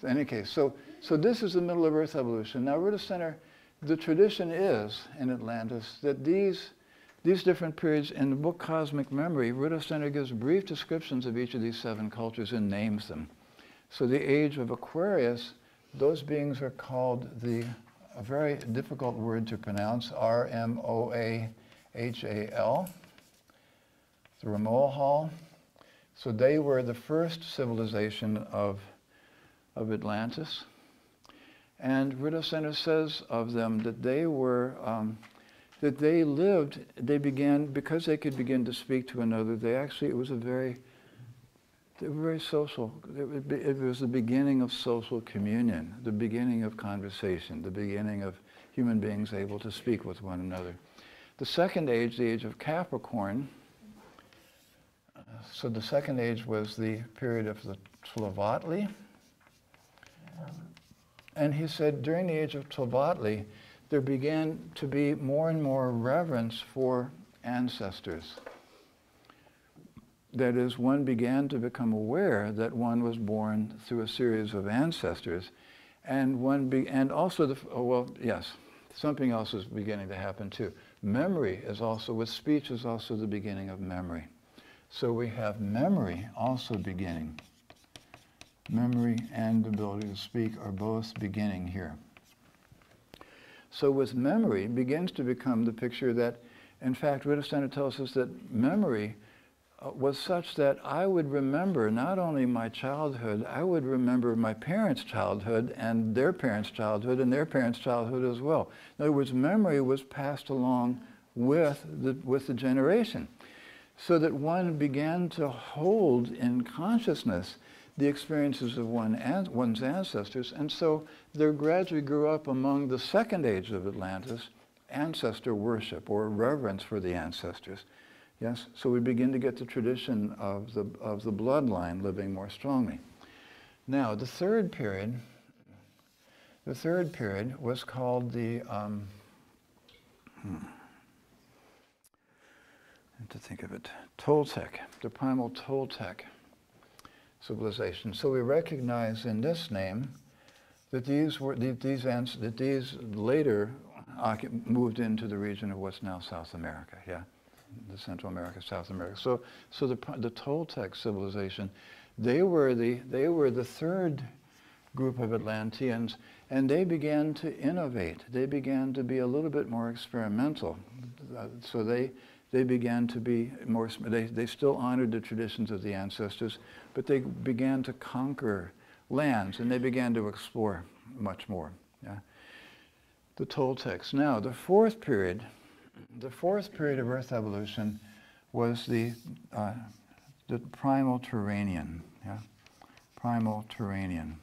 In any case, so this is the middle of Earth evolution. Now, Rudolf Steiner, the tradition is in Atlantis that these different periods in the book Cosmic Memory, Rudolf Steiner gives brief descriptions of each of these 7 cultures and names them. So the Age of Aquarius, those beings are called a very difficult word to pronounce, R-M-O-A-H-A-L, the Ramoahal. So they were the first civilization of Atlantis. And Rudolf Steiner says of them that they were, that they lived, they began, because they could begin to speak to another, they actually, it was they were very social. It was the beginning of social communion, the beginning of conversation, the beginning of human beings able to speak with one another. The second age, the age of Capricorn, so the second age was the period of the Tlavatli. And he said during the age of Tlavatli, there began to be more and more reverence for ancestors. That is, one began to become aware that one was born through a series of ancestors, and and also something else is beginning to happen too. Memory is also, with speech, is also the beginning of memory. So we have memory also beginning. Memory and the ability to speak are both beginning here. So with memory begins to become the picture that, in fact, Rudolf Steiner tells us that memory was such that I would remember not only my childhood, I would remember my parents' childhood and their parents' childhood and their parents' childhood as well. In other words, memory was passed along with the generation, so that one began to hold in consciousness the experiences of one's ancestors, and so there gradually grew up among the second age of Atlantis ancestor worship or reverence for the ancestors. Yes, so we begin to get the tradition of the bloodline living more strongly. Now, the third period was called the I have to think of it, Toltec, the Primal Toltec Civilization. So we recognize in this name that these later moved into the region of what's now South America. Yeah. The Central America, South America. So the Toltec civilization, they were the third group of Atlanteans, and they began to innovate. They began to be a little bit more experimental. So they began to be more. They still honored the traditions of the ancestors, but they began to conquer lands, and they began to explore much more. Yeah. The Toltecs. Now, the fourth period of Earth evolution was the Primal Turanian. Yeah? Primal Turanian.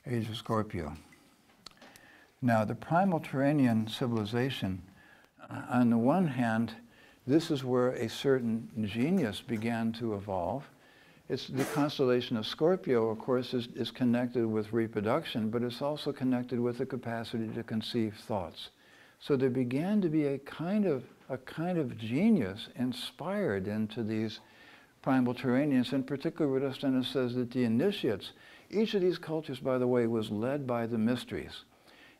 Age of Scorpio. Now, the Primal Turanian civilization, on the one hand, this is where a certain genius began to evolve. It's the constellation of Scorpio, of course, is connected with reproduction, but it's also connected with the capacity to conceive thoughts. So there began to be a kind of genius inspired into these Primal Turanians. In particular, Rudolf Steiner says that the initiates, each of these cultures, by the way, was led by the mysteries.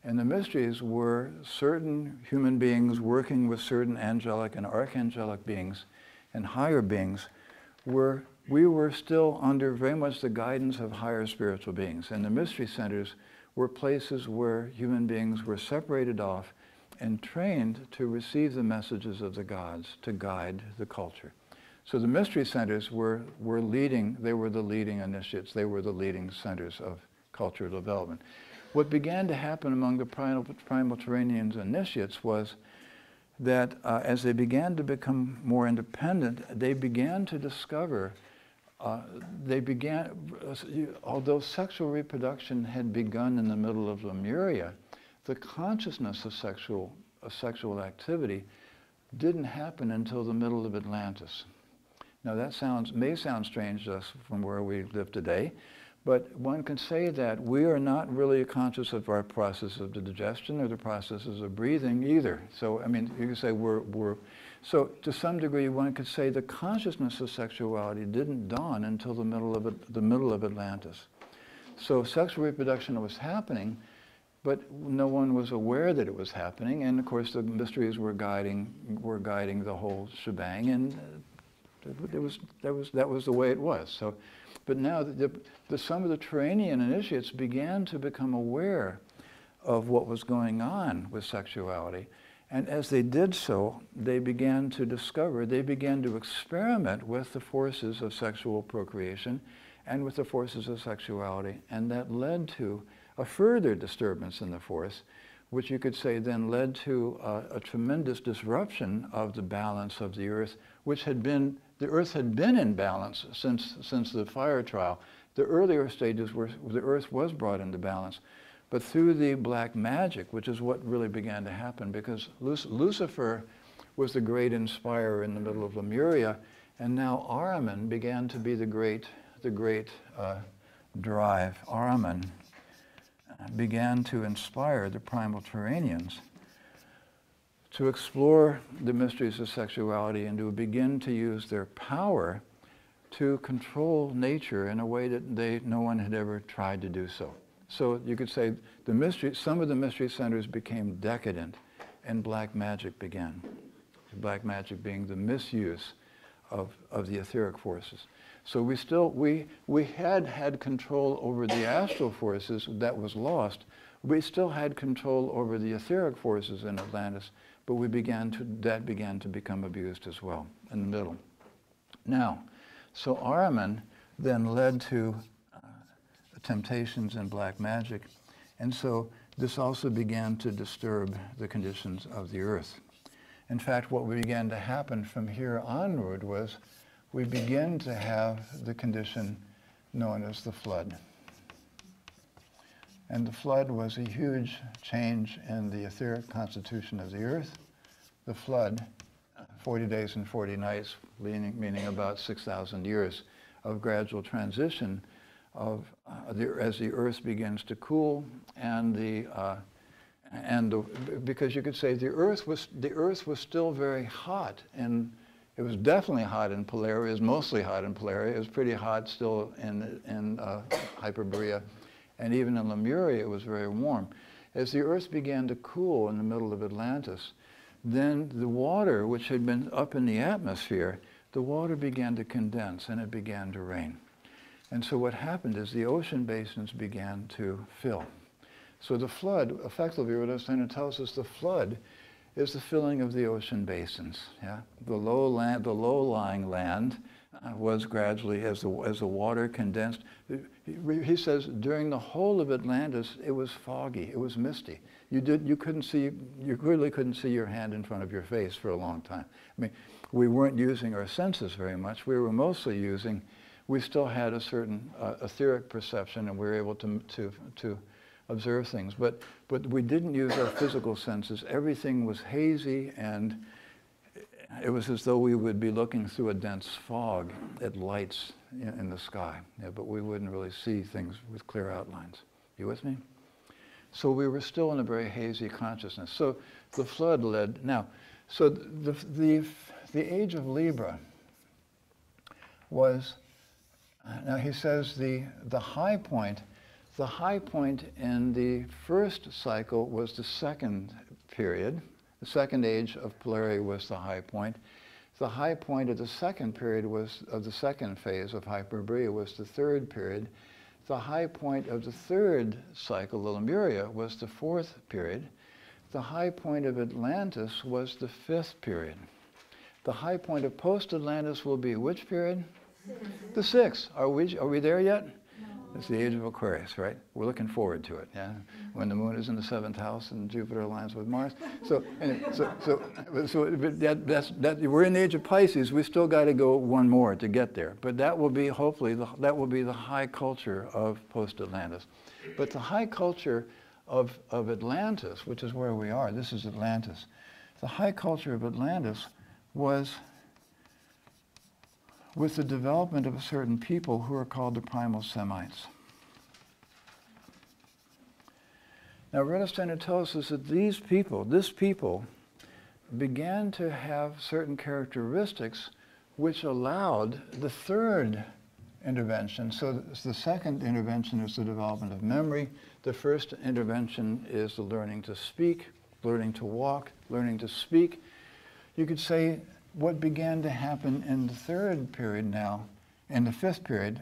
And the mysteries were certain human beings working with certain angelic and archangelic beings and higher beings. We were still under very much the guidance of higher spiritual beings. And the mystery centers were places where human beings were separated off and trained to receive the messages of the gods to guide the culture. So the mystery centers were leading, they were the leading initiates, they were the leading centers of cultural development. What began to happen among the Primal Turanians initiates was that as they began to become more independent, they began to discover, although sexual reproduction had begun in the middle of Lemuria, the consciousness of sexual activity didn't happen until the middle of Atlantis. Now that may sound strange to us from where we live today, but one can say that we are not really conscious of our process of digestion or the processes of breathing either. So, I mean, you can say so to some degree one could say the consciousness of sexuality didn't dawn until the middle of Atlantis. So sexual reproduction was happening, but no one was aware that it was happening, and of course the mysteries were guiding the whole shebang, and that was the way it was. So, but now some of the Turanian initiates began to become aware of what was going on with sexuality, And as they did so, they began to discover, they began to experiment with the forces of sexual procreation and with the forces of sexuality. And that led to a further disturbance in the force, which you could say then led to a tremendous disruption of the balance of the Earth, which had been, the Earth had been in balance since the fire trial. The earlier stages where the Earth was brought into balance. But through the black magic, which is what really began to happen, because Lucifer was the great inspirer in the middle of Lemuria, and now Ahriman began to be the great drive. Ahriman began to inspire the Primal Turanians to explore the mysteries of sexuality and to begin to use their power to control nature in a way that no one had ever tried to do so. So you could say some of the mystery centers became decadent and black magic began. Black magic being the misuse of the etheric forces. So we had control over the astral forces that was lost. We still had control over the etheric forces in Atlantis, but that began to become abused as well in the middle. Now, so Ahriman then led to temptations in black magic, and so this also began to disturb the conditions of the Earth. In fact, what began to happen from here onward was we began to have the condition known as the flood. And the flood was a huge change in the etheric constitution of the Earth. The flood, 40 days and 40 nights, meaning about 6,000 years of gradual transition as the Earth begins to cool, because you could say the Earth was still very hot, and it was definitely hot in Polaria. It was mostly hot in Polaria. It was pretty hot still in Hyperborea, and even in Lemuria it was very warm. As the Earth began to cool in the middle of Atlantis, then the water, which had been up in the atmosphere, the water began to condense and it began to rain. And so what happened is the ocean basins began to fill. So the flood, effectively, what Steiner tells us, the flood is the filling of the ocean basins. Yeah? The low-lying land was gradually, as the water condensed. He says during the whole of Atlantis, it was foggy, it was misty. You clearly couldn't see your hand in front of your face for a long time. I mean, we weren't using our senses very much. We were mostly using. We still had a certain etheric perception, and we were able to observe things. But we didn't use our physical senses. Everything was hazy, and it was as though we would be looking through a dense fog at lights in the sky. Yeah, but we wouldn't really see things with clear outlines. You with me? So we were still in a very hazy consciousness. So the flood led. Now, so the age of Libra was. Now he says the high point in the first cycle was the second period. The second age of Polaria was the high point. The high point of the second period of the second phase of Hyperborea was the third period. The high point of the third cycle, the Lemuria, was the fourth period. The high point of Atlantis was the fifth period. The high point of post-Atlantis will be which period? The sixth. Are we there yet? No. It's the Age of Aquarius, right? We're looking forward to it, yeah? When the moon is in the seventh house and Jupiter aligns with Mars. So we're in the Age of Pisces. We still got to go one more to get there. But that will be, hopefully, that will be the high culture of post-Atlantis. But the high culture of Atlantis, which is where we are, this is Atlantis. The high culture of Atlantis was with the development of a certain people who are called the Primal Semites. Now, Rudolf Steiner tells us that this people, began to have certain characteristics which allowed the third intervention. So the second intervention is the development of memory. The first intervention is the learning to speak, learning to walk, learning to speak. You could say what began to happen in the third period now, in the fifth period,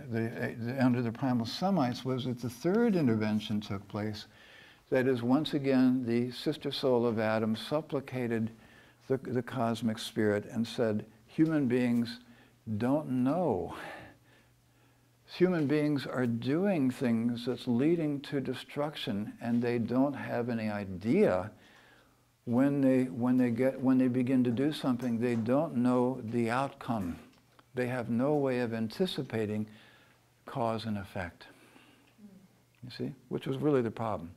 under the Primal Semites, was that the third intervention took place. That is, once again, the sister soul of Adam supplicated the cosmic spirit and said, human beings don't know. Human beings are doing things that's leading to destruction, and they don't have any idea when they begin to do something. They don't know the outcome. They have no way of anticipating cause and effect. You see, which was really the problem.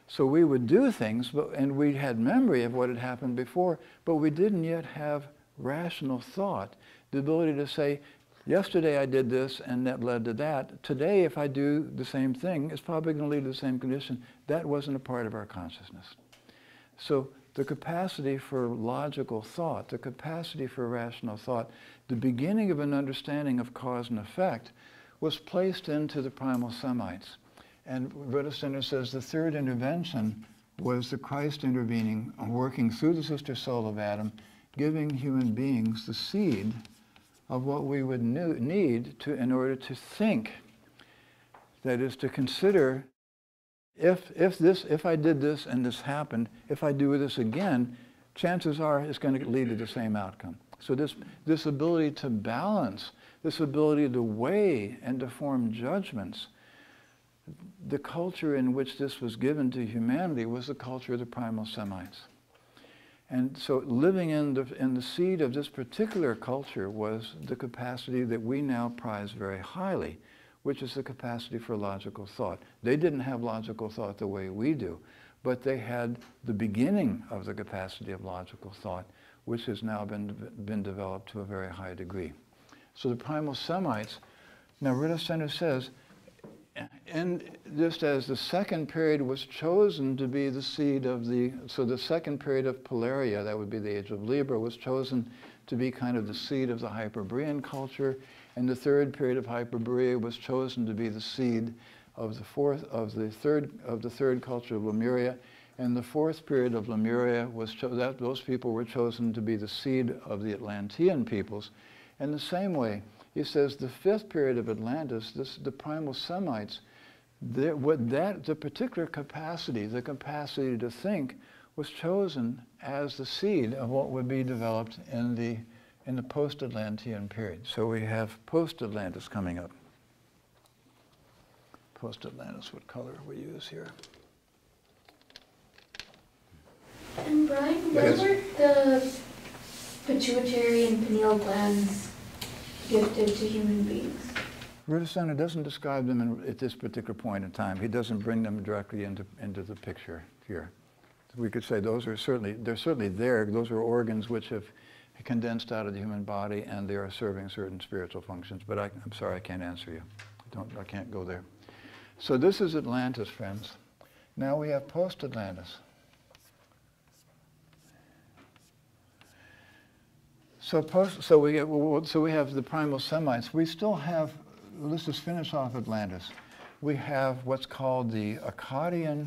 So we would do things, and we had memory of what had happened before, but we didn't yet have rational thought, the ability to say, yesterday I did this and that led to that. Today, if I do the same thing, it's probably going to lead to the same condition. That wasn't a part of our consciousness. So the capacity for logical thought, the capacity for rational thought, the beginning of an understanding of cause and effect was placed into the primal Semites. And Rudolf Steiner says the third intervention was the Christ intervening, working through the sister soul of Adam, giving human beings the seed of what we would need in order to think. That is, to consider, if I did this and this happened, if I do this again, chances are it's going to lead to the same outcome. So this ability to balance, this ability to weigh and to form judgments, the culture in which this was given to humanity was the culture of the primal Semites. And so living in the seed of this particular culture was the capacity that we now prize very highly, which is the capacity for logical thought. They didn't have logical thought the way we do, but they had the beginning of the capacity of logical thought, which has now been developed to a very high degree. So the primal Semites, now Rudolf Steiner says, and just as the second period was chosen to be the seed of so the second period of Polaria, that would be the age of Libra, was chosen to be kind of the seed of the Hyperborean culture, and the third period of Hyperborea was chosen to be the seed of the third culture of Lemuria, and the fourth period of Lemuria was those people were chosen to be the seed of the Atlantean peoples. In the same way, he says the fifth period of Atlantis, the primal Semites, the particular capacity, the capacity to think, was chosen as the seed of what would be developed in the post-Atlantean period. So we have post-Atlantis coming up. Post-Atlantis, what color we use here? And Brian, when were the pituitary and pineal glands gifted to human beings? Rudolf Steiner doesn't describe them at this particular point in time. He doesn't bring them directly into the picture here. We could say they're certainly there. Those are organs which have condensed out of the human body, and they are serving certain spiritual functions. But I'm sorry, I can't answer you. I can't go there. So this is Atlantis, friends. Now we have post-Atlantis. So we have the primal Semites. We still have, let's just finish off Atlantis. We have what's called the Akkadian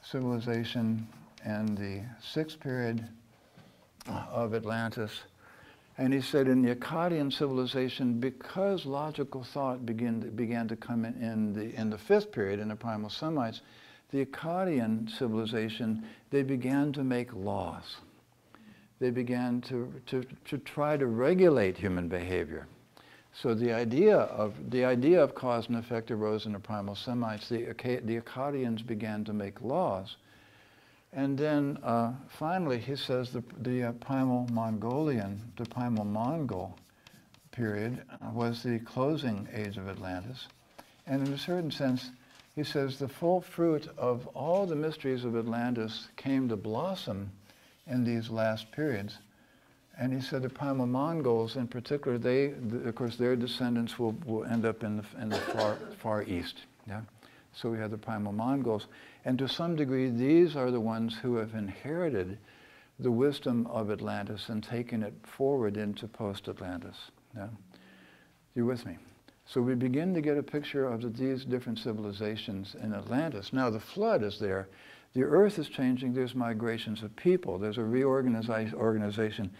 civilization and the sixth period of Atlantis. And he said in the Akkadian civilization, because logical thought began to come in the fifth period, in the primal Semites, the Akkadian civilization, they began to make laws. They began to try to regulate human behavior. So the idea of cause and effect arose in the primal Semites. The Akkadians began to make laws. And then finally, he says the primal Mongol period was the closing age of Atlantis. And in a certain sense, he says the full fruit of all the mysteries of Atlantis came to blossom in these last periods. And he said the primal Mongols in particular, of course, their descendants will end up in the far east. Yeah? So we have the primal Mongols. And to some degree, these are the ones who have inherited the wisdom of Atlantis and taken it forward into post-Atlantis. Yeah? You with me? So we begin to get a picture of these different civilizations in Atlantis. Now the flood is there. The earth is changing. There's migrations of people. There's a reorganization.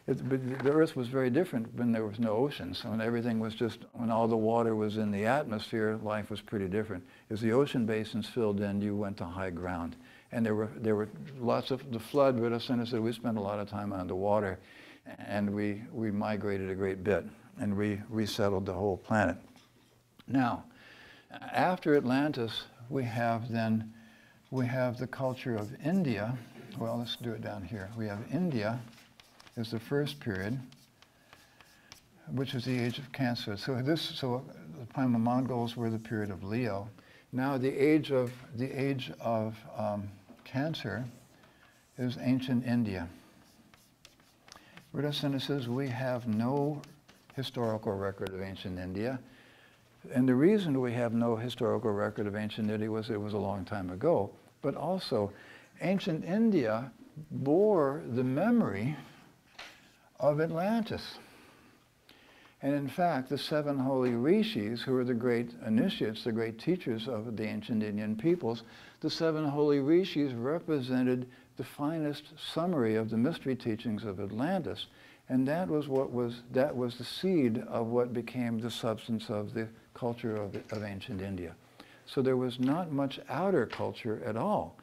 But the Earth was very different when there was no oceans. So when everything was just, when all the water was in the atmosphere, life was pretty different. As the ocean basins filled in, you went to high ground. And there were lots of, the flood, Rudolf said, we spent a lot of time underwater, and we migrated a great bit, and we resettled the whole planet. Now, after Atlantis, we have the culture of India. Well, let's do it down here. We have India is the first period, which is the age of Cancer. So the primal Mongols were the period of Leo. Now the age of Cancer is ancient India. Rudolf says we have no historical record of ancient India. And the reason we have no historical record of ancient India was it was a long time ago, but also ancient India bore the memory of Atlantis. And in fact, the 7 holy rishis, who were the great initiates, the great teachers of the ancient Indian peoples, the 7 holy rishis represented the finest summary of the mystery teachings of Atlantis. And that was the seed of what became the substance of the culture of ancient India. So there was not much outer culture at all.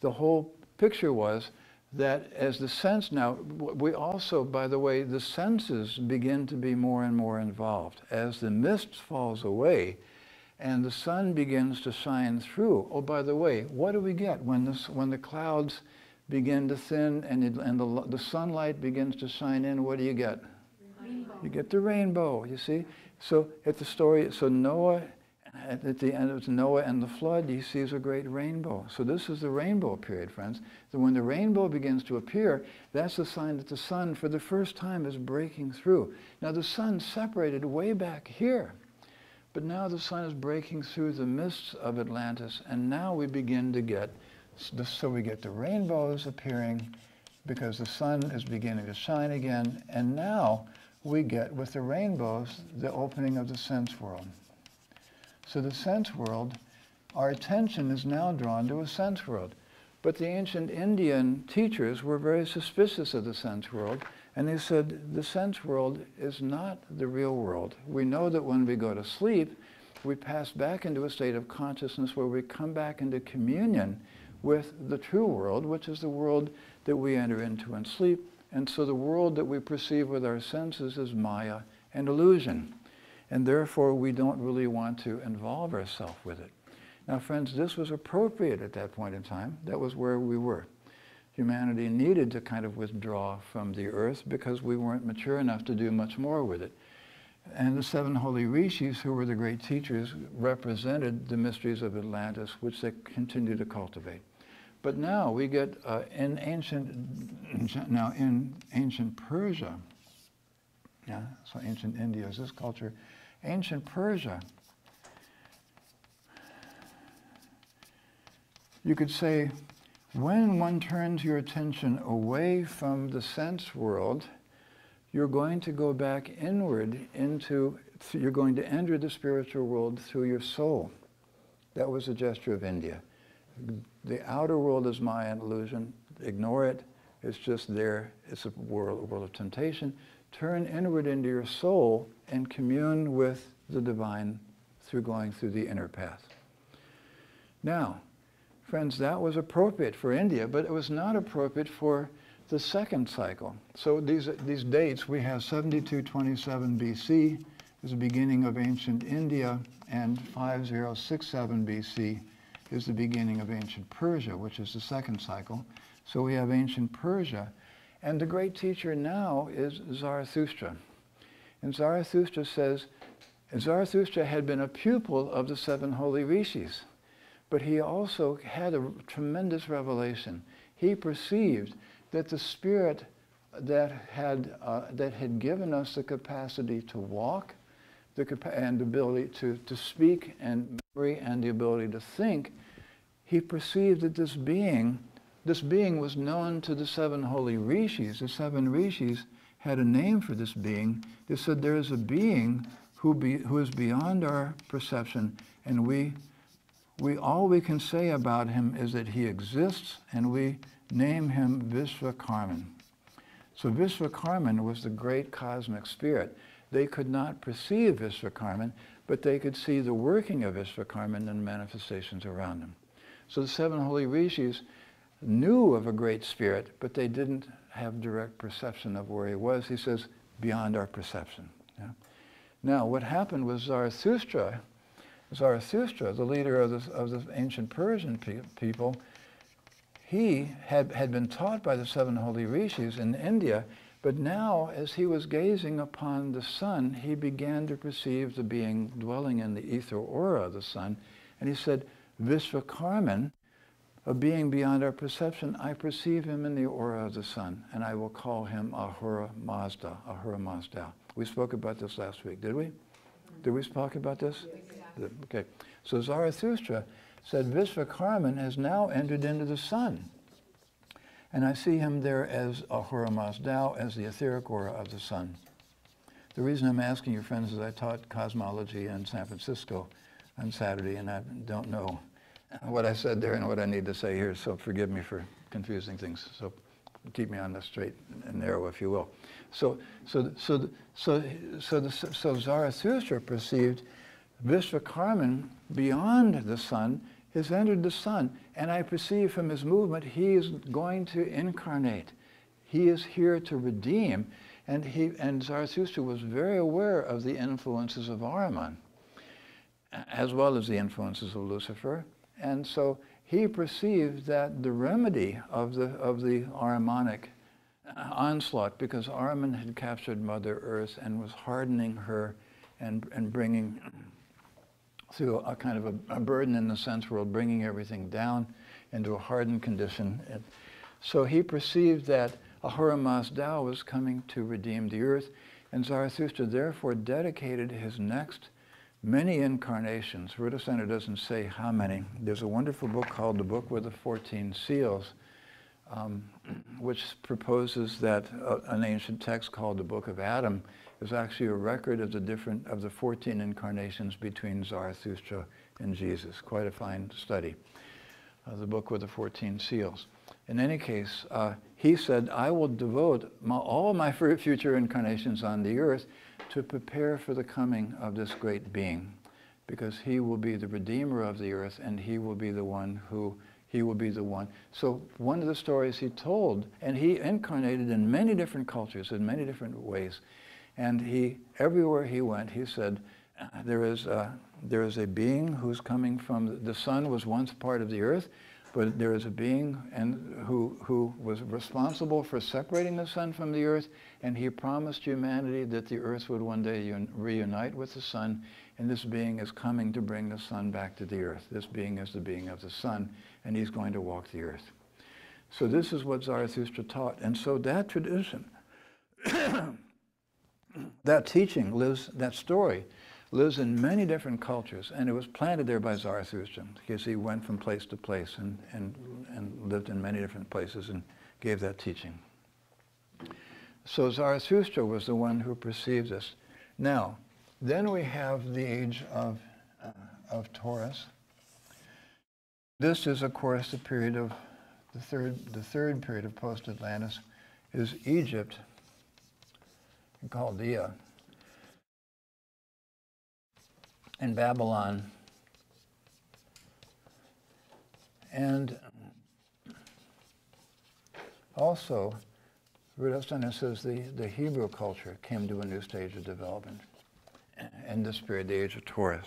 The whole picture was that as the sense, now we also, by the way, the senses begin to be more and more involved. As the mist falls away and the sun begins to shine through, oh, by the way, what do we get when the clouds begin to thin and the sunlight begins to shine in? What do you get? Rainbow. You get the rainbow, you see? So at the story, so Noah, at the end of Noah and the flood, he sees a great rainbow. So this is the rainbow period, friends. So when the rainbow begins to appear, that's a sign that the sun, for the first time, is breaking through. Now the sun separated way back here, but now the sun is breaking through the mists of Atlantis, and now we begin to get, so we get the rainbows appearing because the sun is beginning to shine again, and now we get, with the rainbows, the opening of the sense world. So the sense world, our attention is now drawn to a sense world. But the ancient Indian teachers were very suspicious of the sense world, and they said, the sense world is not the real world. We know that when we go to sleep, we pass back into a state of consciousness where we come back into communion with the true world, which is the world that we enter into in sleep. And so the world that we perceive with our senses is Maya and illusion. And therefore, we don't really want to involve ourselves with it. Now, friends, this was appropriate at that point in time. That was where we were. Humanity needed to kind of withdraw from the earth because we weren't mature enough to do much more with it. And the 7 holy rishis, who were the great teachers, represented the mysteries of Atlantis, which they continue to cultivate. But now we get in ancient Persia, yeah, so ancient India is this culture. Ancient Persia, you could say, when one turns your attention away from the sense world, you're going to go back inward into, you're going to enter the spiritual world through your soul. That was the gesture of India. The outer world is Maya and illusion. Ignore it. It's just there. It's a world of temptation. Turn inward into your soul and commune with the divine through going through the inner path. Now, friends, that was appropriate for India, but it was not appropriate for the second cycle. So these dates, we have 7227 BC is the beginning of ancient India, and 5067 BC is the beginning of ancient Persia, which is the second cycle. So we have ancient Persia. And the great teacher now is Zarathustra. And Zarathustra says, Zarathustra had been a pupil of the 7 holy rishis, but he also had a tremendous revelation. He perceived that the spirit that had given us the capacity to walk, and the ability to speak, and memory, and the ability to think, he perceived that this being was known to the 7 holy rishis. The 7 rishis had a name for this being. They said there is a being who is beyond our perception, and all we can say about him is that he exists, and we name him Vishvakarman. So Vishvakarman was the great cosmic spirit. They could not perceive Vishvakarman, but they could see the working of Vishvakarman and manifestations around him. So the 7 holy rishis knew of a great spirit, but they didn't have direct perception of where he was. He says, beyond our perception. Yeah? Now, what happened was Zarathustra, the leader of the ancient Persian people, he had been taught by the 7 holy rishis in India, but now, as he was gazing upon the sun, he began to perceive the being dwelling in the ether aura of the sun, and he said, Vishvakarman, a being beyond our perception, I perceive him in the aura of the sun, and I will call him Ahura Mazda, Ahura Mazda. We spoke about this last week, did we? Did we talk about this? Yes. Okay. So Zarathustra said, Vishvakarman has now entered into the sun. And I see him there as Ahura Mazda, as the etheric aura of the sun. The reason I'm asking you, friends, is I taught cosmology in San Francisco on Saturday, and I don't know what I said there and what I need to say here, so forgive me for confusing things. So keep me on the straight and narrow, if you will. So Zarathustra perceived Vishvakarman beyond the sun has entered the sun, and I perceive from his movement he is going to incarnate. He is here to redeem, and Zarathustra was very aware of the influences of Ahriman, as well as the influences of Lucifer, and so he perceived that the remedy of the Ahrimanic onslaught, because Ahriman had captured Mother Earth and was hardening her and bringing through a kind of a burden in the sense world, bringing everything down into a hardened condition. And so he perceived that Ahura Mazda was coming to redeem the earth, and Zarathustra therefore dedicated his next many incarnations. Rudolf Steiner doesn't say how many. There's a wonderful book called The Book with the 14 Seals, which proposes that an ancient text called the Book of Adam is actually a record of the 14 incarnations between Zarathustra and Jesus. Quite a fine study. The Book with the 14 Seals. In any case, he said, I will devote all my future incarnations on the earth to prepare for the coming of this great being, because he will be the redeemer of the earth, and he will be the one. So one of the stories he told, and he incarnated in many different cultures, in many different ways, and everywhere he went, he said, there is a being who's coming from, the sun was once part of the earth, but there is a being who was responsible for separating the sun from the earth, and he promised humanity that the earth would one day reunite with the sun, and this being is coming to bring the sun back to the earth. This being is the being of the sun, and he's going to walk the earth. So this is what Zarathustra taught, and so that tradition, that teaching lives, that story lives in many different cultures, and it was planted there by Zarathustra, because he went from place to place and lived in many different places and gave that teaching. So Zarathustra was the one who perceived this. Now, then we have the age of Taurus. This is, of course, the period of the third period of post-Atlantis is Egypt and Chaldea and Babylon, and also Rudolf Steiner says the Hebrew culture came to a new stage of development in this period, the age of Taurus.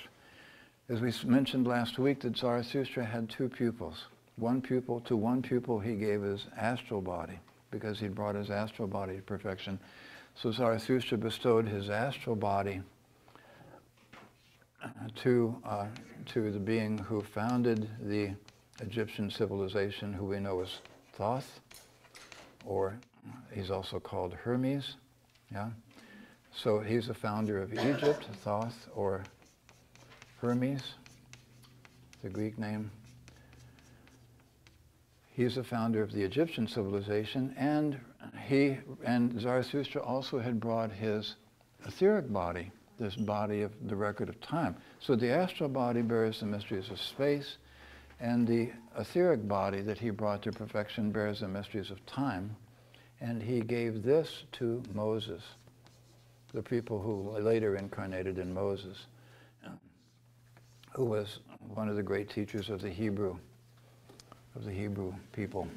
As we mentioned last week, that Zarathustra had two pupils. To one pupil he gave his astral body, because he'd brought his astral body to perfection. So Zarathustra bestowed his astral body to the being who founded the Egyptian civilization, who we know as Thoth, or he's also called Hermes. Yeah? So he's the founder of Egypt, Thoth, or Hermes, the Greek name. He's the founder of the Egyptian civilization, and Zarathustra also had brought his etheric body, this body of the record of time. So the astral body bears the mysteries of space, and the etheric body that he brought to perfection bears the mysteries of time. And he gave this to Moses, the people who later incarnated in Moses, who was one of the great teachers of the Hebrew people.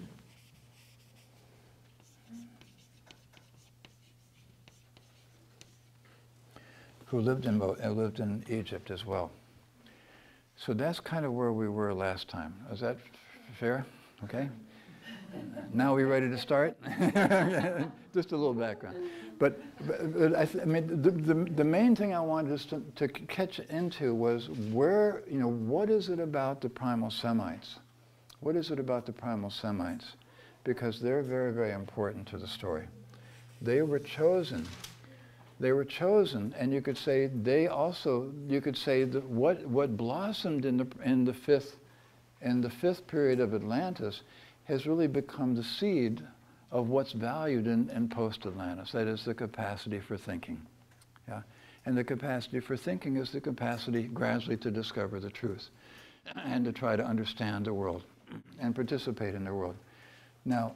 Who lived in Egypt as well. So that's kind of where we were last time. Is that fair? Okay. Now we ready to start? Just a little background. But I mean, the main thing I wanted us to catch into was where, what is it about the primal Semites? What is it about the primal Semites? Because they're very, very important to the story. They were chosen. They were chosen, and you could say they also. You could say that what blossomed in the fifth period of Atlantis has really become the seed of what's valued in post-Atlantis. That is the capacity for thinking. Yeah, and the capacity for thinking is the capacity gradually to discover the truth, and to try to understand the world, and participate in the world. Now,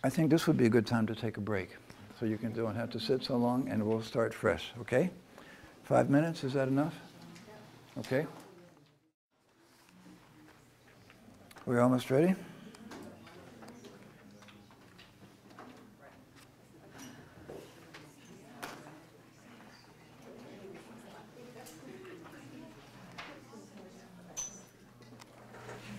I think this would be a good time to take a break. So you don't have to sit so long, and we'll start fresh, okay? 5 minutes, is that enough? Okay. We're almost ready?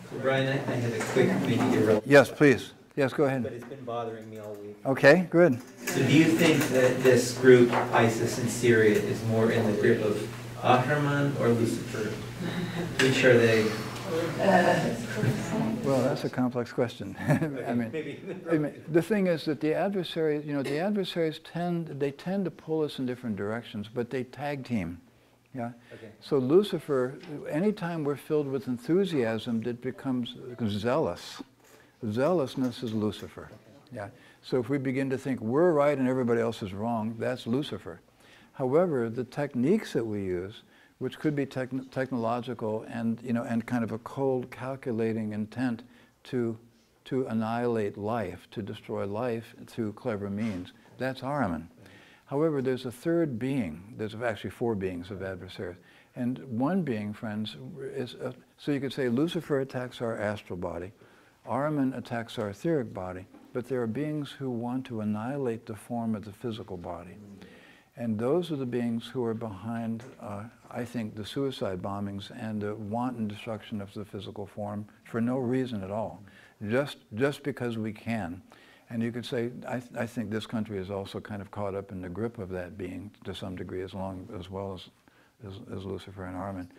So Brian, I have a quick, maybe irrelevant. Yes, please. Yes, go ahead. But it's been bothering me all week. Okay, good. So do you think that this group, ISIS in Syria, is more in the grip of Ahriman or Lucifer? Which are they? Well, that's a complex question. I mean, the thing is that the adversaries, the adversaries tend to pull us in different directions, but they tag team. Yeah. Okay. So Lucifer, anytime we're filled with enthusiasm, it becomes zealous. Zealousness is Lucifer. Yeah. So if we begin to think we're right and everybody else is wrong, that's Lucifer. However, the techniques that we use, which could be technological and and kind of a cold, calculating intent to annihilate life, to destroy life through clever means, that's Ahriman. However, there's a third being. There's actually 4 beings of adversaries. And one being, friends, is so you could say Lucifer attacks our astral body. Ahriman attacks our etheric body, but there are beings who want to annihilate the form of the physical body. And those are the beings who are behind, I think, the suicide bombings and the wanton destruction of the physical form for no reason at all, just because we can. And you could say, I think this country is also kind of caught up in the grip of that being to some degree, as well as Lucifer and Ahriman.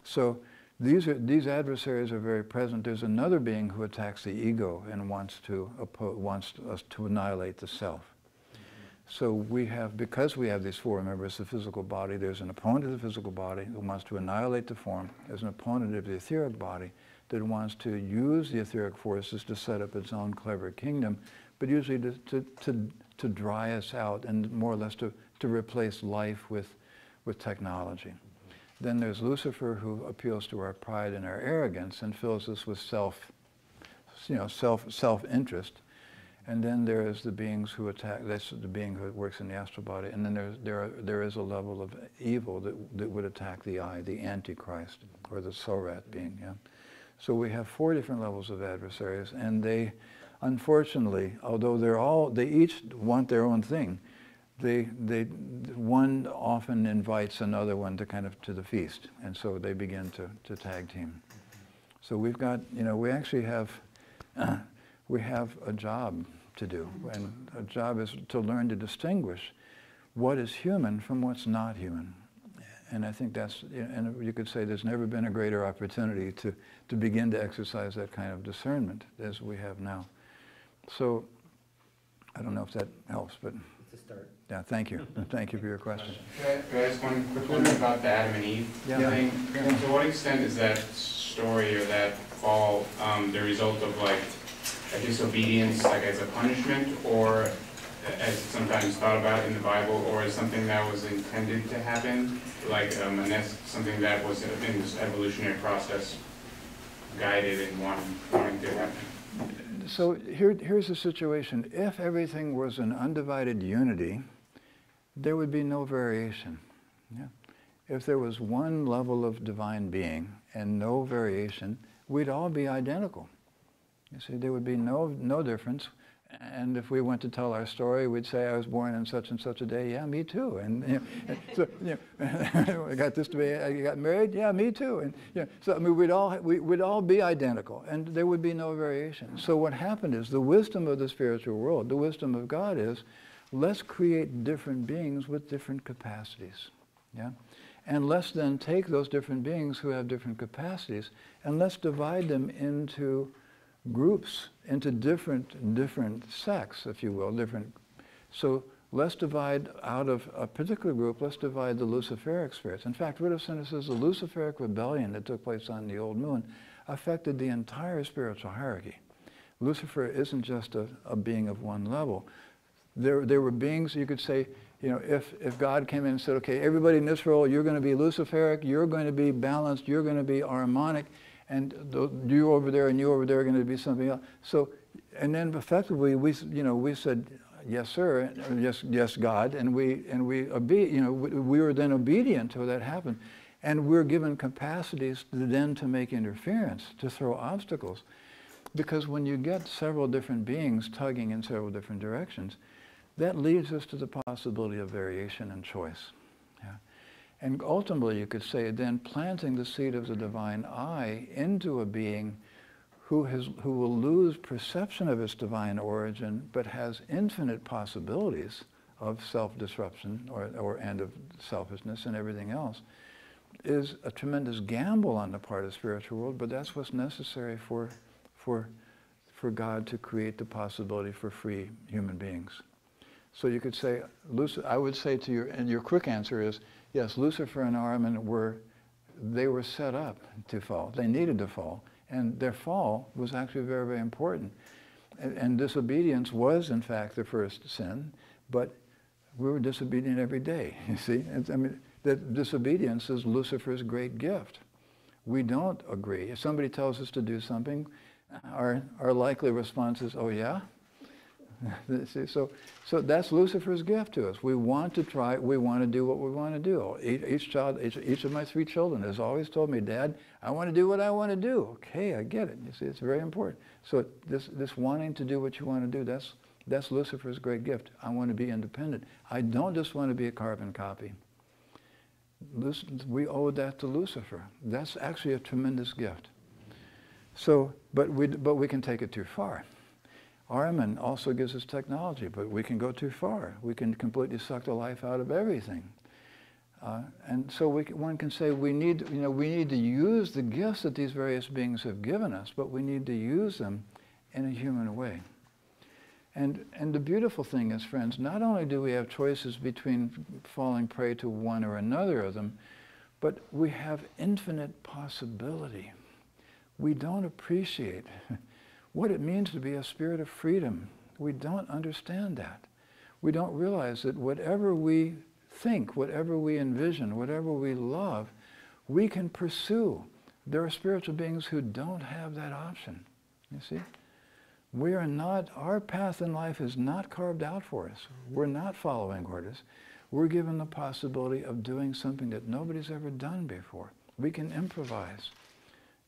So these adversaries are very present. There's another being who attacks the ego and wants us to annihilate the self. So because we have these 4, remember, it's the physical body. There's an opponent of the physical body who wants to annihilate the form. There's an opponent of the etheric body that wants to use the etheric forces to set up its own clever kingdom, but usually to dry us out and more or less to replace life with technology. Then there's Lucifer, who appeals to our pride and our arrogance and fills us with self-interest. And then there is the beings who attack. That's the being who works in the astral body. And then there is a level of evil that would attack the I, the Antichrist, or the Sorat being. Yeah. So we have 4 different levels of adversaries, and they, unfortunately, although they each want their own thing, one often invites another one to the feast, and so they begin to tag team. So we've got, we actually have a job to do, and a job is to learn to distinguish what is human from what's not human. And I think that's, and you could say there's never been a greater opportunity to begin to exercise that kind of discernment as we have now. So I don't know if that helps, but It's a start. Yeah, thank you. Thank you for your question. Could I ask one quick one about the Adam and Eve thing? Yeah. To what extent is that story or that fall the result of like a disobedience, like as a punishment, or as sometimes thought about in the Bible, or as something that was intended to happen, like something that was in this evolutionary process guided and wanting to happen? so here's the situation. If everything was an undivided unity, there would be no variation. Yeah? If there was one level of divine being and no variation, we'd all be identical. You see, there would be no difference. And if we went to tell our story, we'd say, I was born on such and such a day. Yeah, me too. And so, I got this to be, I got married. Yeah, me too. And so I mean, we'd all be identical, and there would be no variation. So what happened is the wisdom of the spiritual world, the wisdom of God is, let's create different beings with different capacities. Yeah, and let's then take those different beings who have different capacities, and let's divide them into groups, into different sects, if you will, so let's divide out of a particular group, let's divide the Luciferic spirits. In fact, Rudolf says the Luciferic rebellion that took place on the old moon affected the entire spiritual hierarchy. Lucifer isn't just a being of one level. There were beings, you could say, if God came in and said, okay, everybody in this world, you're going to be Luciferic, you're going to be balanced, you're going to be harmonic, and you over there and you over there are going to be something else. So, and then effectively we said, yes, sir, yes, God, and we were then obedient to that happened, and we're given capacities then to make interference, to throw obstacles, because when you get several different beings tugging in several different directions, that leads us to the possibility of variation and choice. Yeah. And ultimately, you could say, then planting the seed of the divine I into a being who will lose perception of its divine origin, but has infinite possibilities of self-disruption and of selfishness and everything else, is a tremendous gamble on the part of the spiritual world, but that's what's necessary for God to create the possibility for free human beings. So you could say, I would say to you, and your quick answer is, yes, Lucifer and Ahriman were set up to fall. They needed to fall. And their fall was actually very, very important. And disobedience was, in fact, the first sin, but we were disobedient every day, you see. I mean, that disobedience is Lucifer's great gift. We don't agree. If somebody tells us to do something, our likely response is, oh yeah? So that's Lucifer's gift to us. We want to try, we want to do what we want to do. Each of my 3 children has always told me, Dad, I want to do what I want to do. Okay, I get it. You see, it's very important. So this wanting to do what you want to do, that's Lucifer's great gift. I want to be independent. I don't just want to be a carbon copy. We owe that to Lucifer. That's actually a tremendous gift. So, but we can take it too far. Ahriman also gives us technology, but we can go too far. We can completely suck the life out of everything. And so one can say we need to use the gifts that these various beings have given us, but we need to use them in a human way. And the beautiful thing is, friends, not only do we have choices between falling prey to one or another of them, but we have infinite possibility. We don't appreciate what it means to be a spirit of freedom. We don't understand that. We don't realize that whatever we think, whatever we envision, whatever we love, we can pursue. There are spiritual beings who don't have that option, you see? We are not, our path in life is not carved out for us. We're not following orders. We're given the possibility of doing something that nobody's ever done before. We can improvise,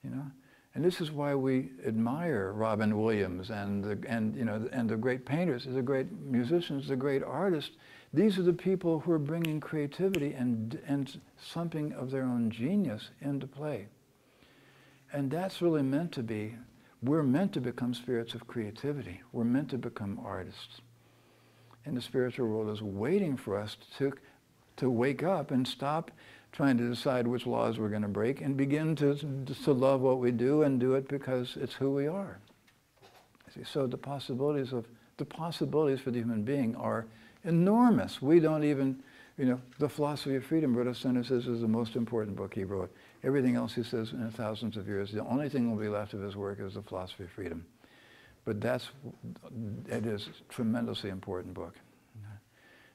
you know? And this is why we admire Robin Williams and the great painters, the great musicians, the great artists. These are the people who are bringing creativity and something of their own genius into play. And that's really meant to be, we're meant to become spirits of creativity. We're meant to become artists. And the spiritual world is waiting for us to wake up and stop trying to decide which laws we're going to break and begin to love what we do and do it because it's who we are. See, so the possibilities for the human being are enormous. We don't even, The Philosophy of Freedom, Rudolf Steiner says, is the most important book he wrote. Everything else he says in thousands of years, the only thing that will be left of his work is The Philosophy of Freedom. But it is a tremendously important book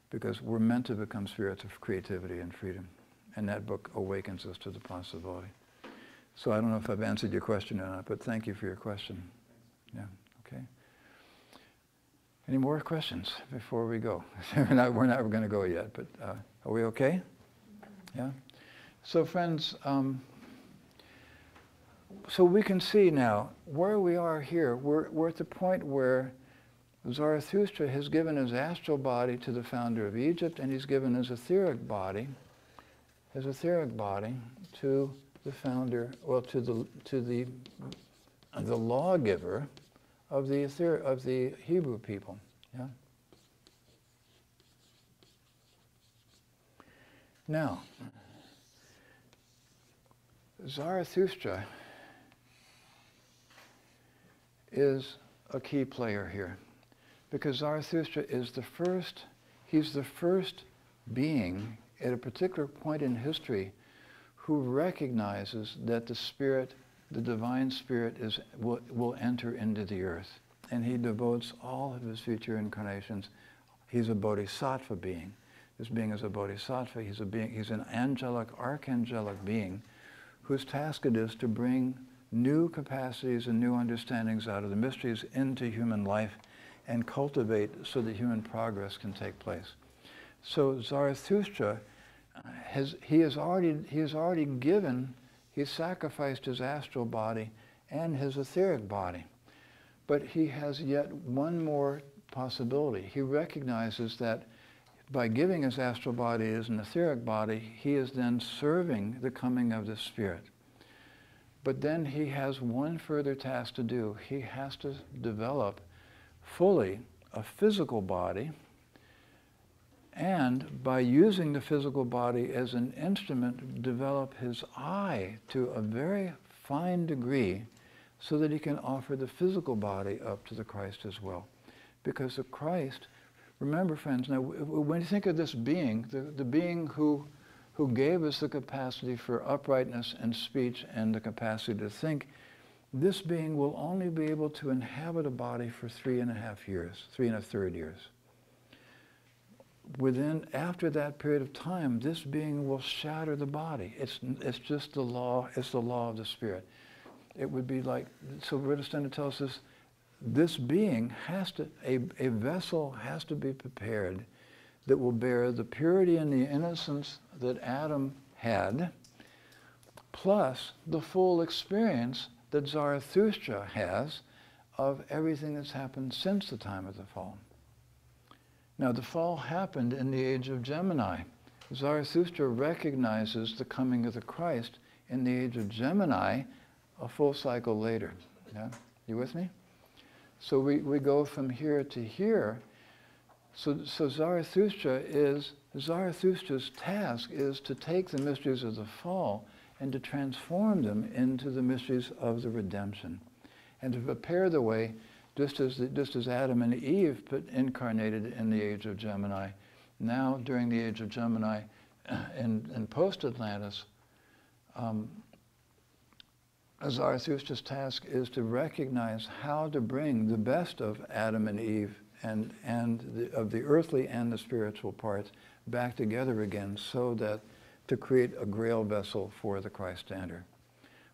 because we're meant to become spirits of creativity and freedom. And that book awakens us to the possibility. So I don't know if I've answered your question or not, but thank you for your question. Yeah, okay. Any more questions before we go? we're not going to go yet, but are we okay? Yeah? So friends, so we can see now where we are here. We're at the point where Zarathustra has given his astral body to the founder of Egypt, and he's given his etheric body to the founder, well, to the lawgiver of the Hebrew people. Yeah. Now, Zarathustra is a key player here, because Zarathustra is he's the first being at a particular point in history who recognizes that the spirit, the divine spirit, will enter into the earth. And he devotes all of his future incarnations. He's a bodhisattva being. This being is a bodhisattva. He's an angelic, archangelic being whose task it is to bring new capacities and new understandings out of the mysteries into human life and cultivate so that human progress can take place. So Zarathustra, he sacrificed his astral body and his etheric body. But he has yet one more possibility. He recognizes that by giving his astral body as an etheric body, he is then serving the coming of the Spirit. But then he has one further task to do. He has to develop fully a physical body, and by using the physical body as an instrument, develop his eye to a very fine degree so that he can offer the physical body up to the Christ as well. Because the Christ, remember friends, now when you think of this being, the being who gave us the capacity for uprightness and speech and the capacity to think, this being will only be able to inhabit a body for 3.5 years, 3 1/3 years. After that period of time, this being will shatter the body. It's just the law, it's the law of the Spirit. It would be like, so Rudolf tells us, this being a vessel has to be prepared that will bear the purity and the innocence that Adam had, plus the full experience that Zarathustra has of everything that's happened since the time of the fall. Now, the fall happened in the age of Gemini. Zarathustra recognizes the coming of the Christ in the age of Gemini a full cycle later. Yeah? You with me? So we go from here to here. So Zarathustra's task is to take the mysteries of the fall and to transform them into the mysteries of the redemption, and to prepare the way, just as Adam and Eve incarnated in the age of Gemini. Now, during the age of Gemini, in post-Atlantis, Zarathustra's task is to recognize how to bring the best of Adam and Eve of the earthly and the spiritual parts back together again, so that to create a grail vessel for the Christ standard,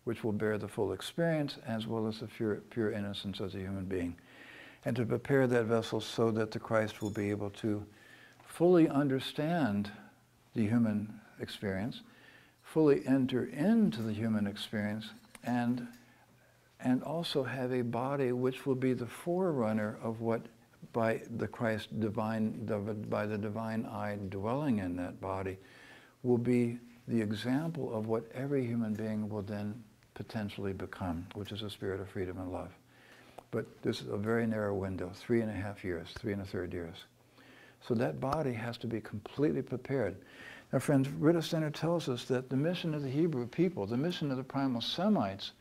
which will bear the full experience as well as the pure innocence of the human being. And to prepare that vessel so that the Christ will be able to fully understand the human experience, fully enter into the human experience, and also have a body which will be the forerunner of what, by the Christ by the divine eye dwelling in that body, will be the example of what every human being will then potentially become, which is a spirit of freedom and love. But this is a very narrow window, 3.5 years, 3 1/3 years. So that body has to be completely prepared. Now friends, Rudolf Steiner tells us that the mission of the Hebrew people, the mission of the primal Semites,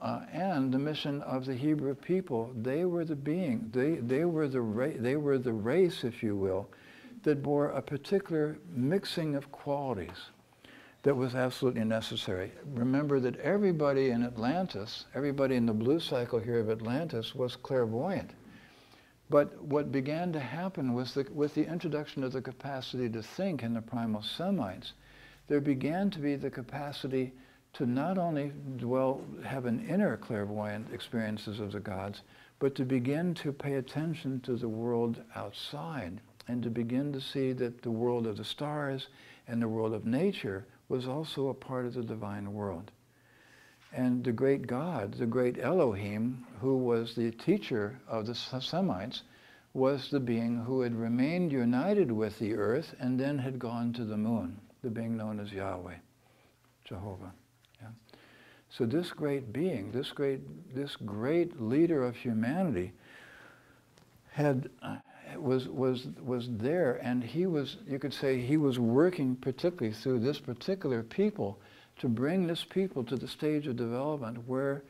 and the mission of the Hebrew people, they were the being, they were the race, if you will, that bore a particular mixing of qualities that was absolutely necessary. Remember that everybody in Atlantis, everybody in the blue cycle here of Atlantis was clairvoyant. But what began to happen was that with the introduction of the capacity to think in the primal Semites, there began to be the capacity to not only have an inner clairvoyant experiences of the gods, but to begin to pay attention to the world outside and to begin to see that the world of the stars and the world of nature was also a part of the divine world. And the great God, the great Elohim, who was the teacher of the Semites, was the being who had remained united with the earth and then had gone to the moon, the being known as Yahweh, Jehovah. Yeah? So this great being, this great leader of humanity was there, and he was, you could say, he was working particularly through this particular people to bring this people to the stage of development where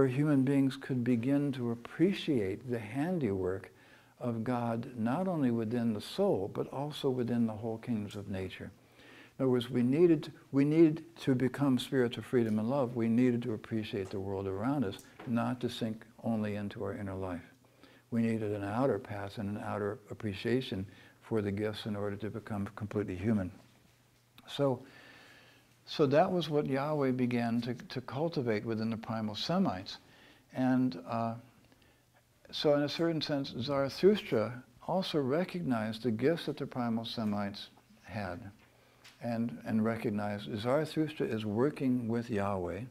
human beings could begin to appreciate the handiwork of God, not only within the soul, but also within the whole kingdoms of nature. In other words, we needed to become spirits of freedom and love. We needed to appreciate the world around us, not to sink only into our inner life. We needed an outer path and an outer appreciation for the gifts in order to become completely human. So that was what Yahweh began to cultivate within the primal Semites. And so in a certain sense, Zarathustra also recognized the gifts that the primal Semites had, and recognized Zarathustra is working with Yahweh.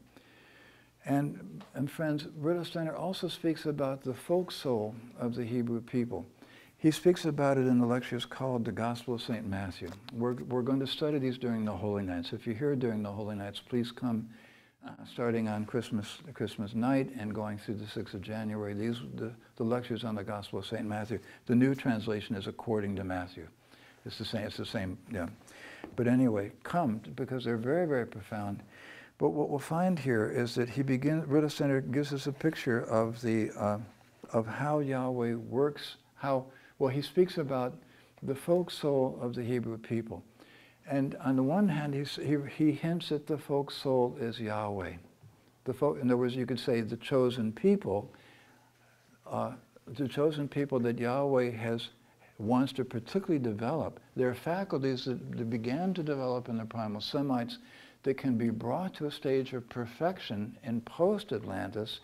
And friends, Rudolf Steiner also speaks about the folk soul of the Hebrew people. He speaks about it in the lectures called The Gospel of St. Matthew. We're going to study these during the Holy Nights. If you're here during the Holy Nights, please come starting on Christmas night and going through the 6th of January. The lectures on the Gospel of St. Matthew. The new translation is according to Matthew. It's the same, yeah. But anyway, come, because they're very, very profound. But what we'll find here is that Rudolf Steiner gives us a picture of of how Yahweh works, he speaks about the folk soul of the Hebrew people. And on the one hand, he hints that the folk soul is Yahweh. In other words, you could say the chosen people that Yahweh wants to particularly develop. There are faculties that began to develop in the primal Semites that can be brought to a stage of perfection in post-Atlantis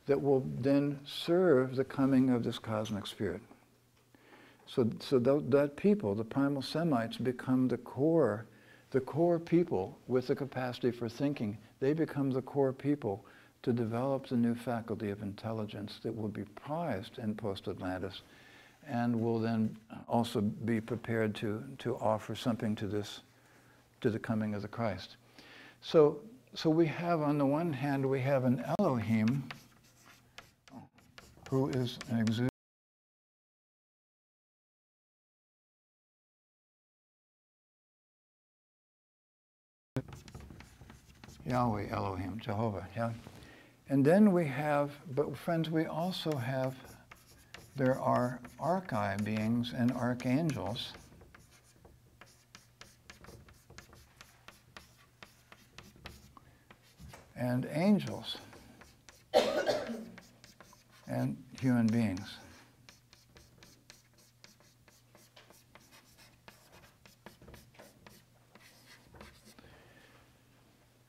that will then serve the coming of this cosmic spirit. So that people, the primal Semites, become the core people with the capacity for thinking. They become the core people to develop the new faculty of intelligence that will be prized in post-Atlantis and will then also be prepared to offer something to the coming of the Christ. So we have, on the one hand, we have an Elohim who is an exuberant Yahweh, Elohim, Jehovah, yeah. And then we have, but friends, we also have, there are archai beings and archangels. And angels. And human beings.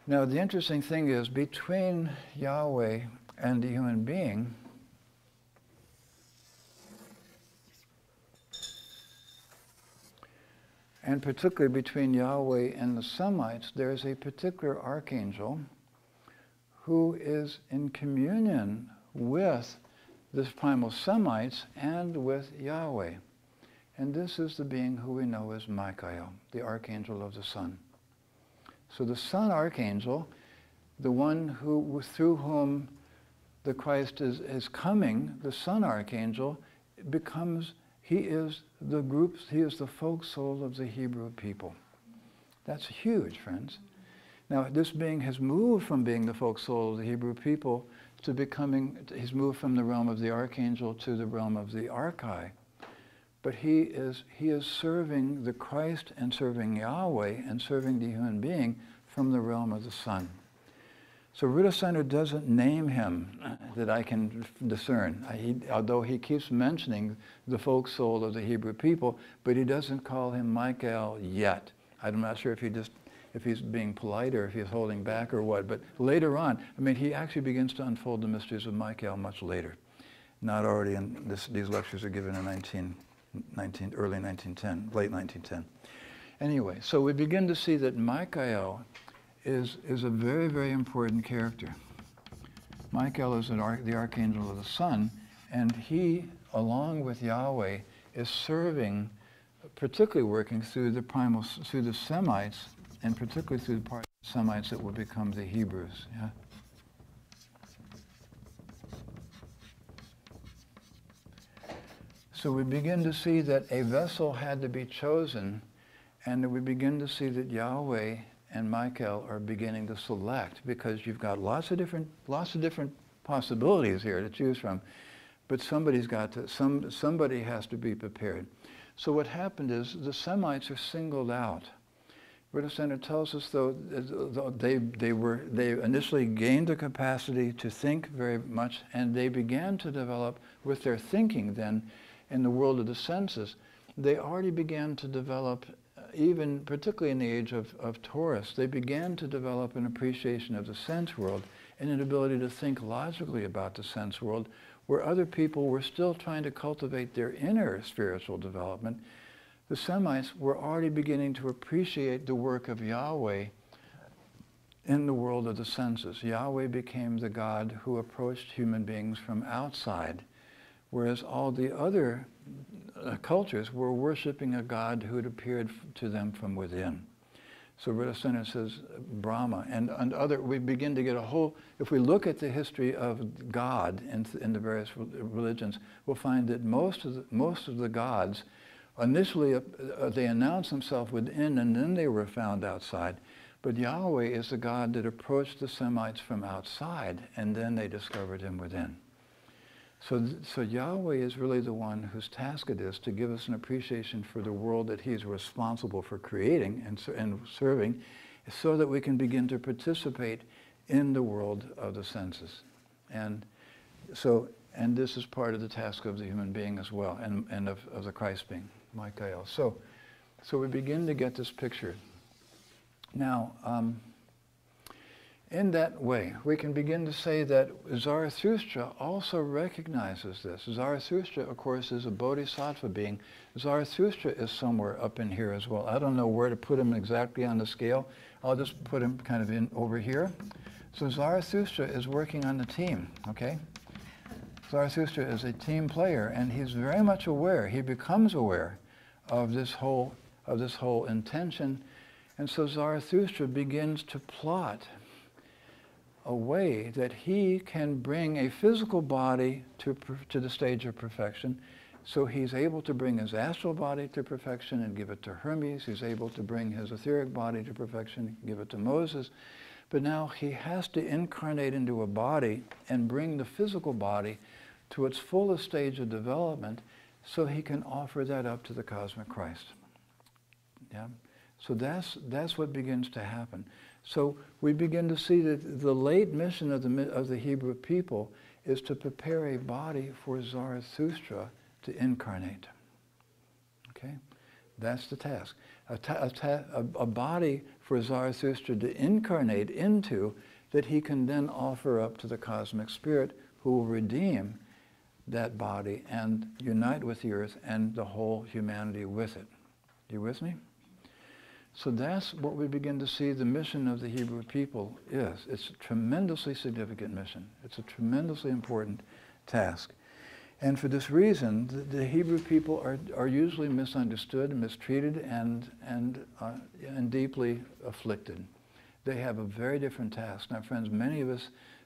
Now, the interesting thing is, between Yahweh and the human being, and particularly between Yahweh and the Semites, there is a particular archangel who is in communion with the primal Semites and with Yahweh. And this is the being who we know as Michael, the archangel of the sun. So the sun archangel, the one through whom the Christ is coming, the sun archangel, he is the folk soul of the Hebrew people. That's huge, friends. Now, this being has moved from being the folk soul of the Hebrew people to he's moved from the realm of the archangel to the realm of the archai. But he is serving the Christ and serving Yahweh and serving the human being from the realm of the sun. So Rudolf Steiner doesn't name him that I can discern, although he keeps mentioning the folk soul of the Hebrew people, but he doesn't call him Michael yet. I'm not sure if he's being polite or if he's holding back or what, but later on, he actually begins to unfold the mysteries of Michael much later. not already in these lectures are given in early 1910, late 1910. Anyway, so we begin to see that Michael is a very, very important character. Michael is the archangel of the sun, and he, along with Yahweh, is serving, particularly working through through the Semites, and particularly through the part of the Semites that will become the Hebrews. Yeah. So we begin to see that a vessel had to be chosen, and we begin to see that Yahweh and Michael are beginning to select, because you've got lots of different possibilities here to choose from, but somebody has to be prepared. So what happened is the Semites are singled out. Rudolf Steiner tells us, though, they initially gained the capacity to think very much, and they began to develop with their thinking then in the world of the senses. They already began to develop, even particularly in the age of Taurus, they began to develop an appreciation of the sense world and an ability to think logically about the sense world, where other people were still trying to cultivate their inner spiritual development. The Semites were already beginning to appreciate the work of Yahweh in the world of the senses. Yahweh became the God who approached human beings from outside, whereas all the other cultures were worshiping a God who had appeared to them from within. So Rudolf Steiner says Brahma and other, we begin to get a whole, if we look at the history of God in the various religions, we'll find that most of the gods, initially they announced themselves within and then they were found outside. But Yahweh is the God that approached the Semites from outside and then they discovered him within. So Yahweh is really the one whose task it is to give us an appreciation for the world that he's responsible for creating and serving, so that we can begin to participate in the world of the senses. And this is part of the task of the human being as well, and of the Christ being, Michael. So we begin to get this picture. Now, in that way, we can begin to say that Zarathustra also recognizes this. Zarathustra, of course, is a bodhisattva being. Zarathustra is somewhere up in here as well. I don't know where to put him exactly on the scale. I'll just put him kind of in over here. So Zarathustra is working on the team, okay? Zarathustra is a team player, and he's very much aware. He becomes aware of this whole intention. And so Zarathustra begins to plot a way that he can bring a physical body to the stage of perfection. So he's able to bring his astral body to perfection and give it to Hermes. He's able to bring his etheric body to perfection and give it to Moses. But now he has to incarnate into a body and bring the physical body to its fullest stage of development so he can offer that up to the cosmic Christ. Yeah? So that's what begins to happen. So we begin to see that the late mission of the Hebrew people is to prepare a body for Zarathustra to incarnate. Okay? That's the task. A body for Zarathustra to incarnate into, that he can then offer up to the cosmic spirit, who will redeem that body and unite with the earth and the whole humanity with it. You with me? So that's what we begin to see the mission of the Hebrew people is. It's a tremendously significant mission. It's a tremendously important task. And for this reason, the Hebrew people are usually misunderstood and mistreated and deeply afflicted. They have a very different task. Now, friends,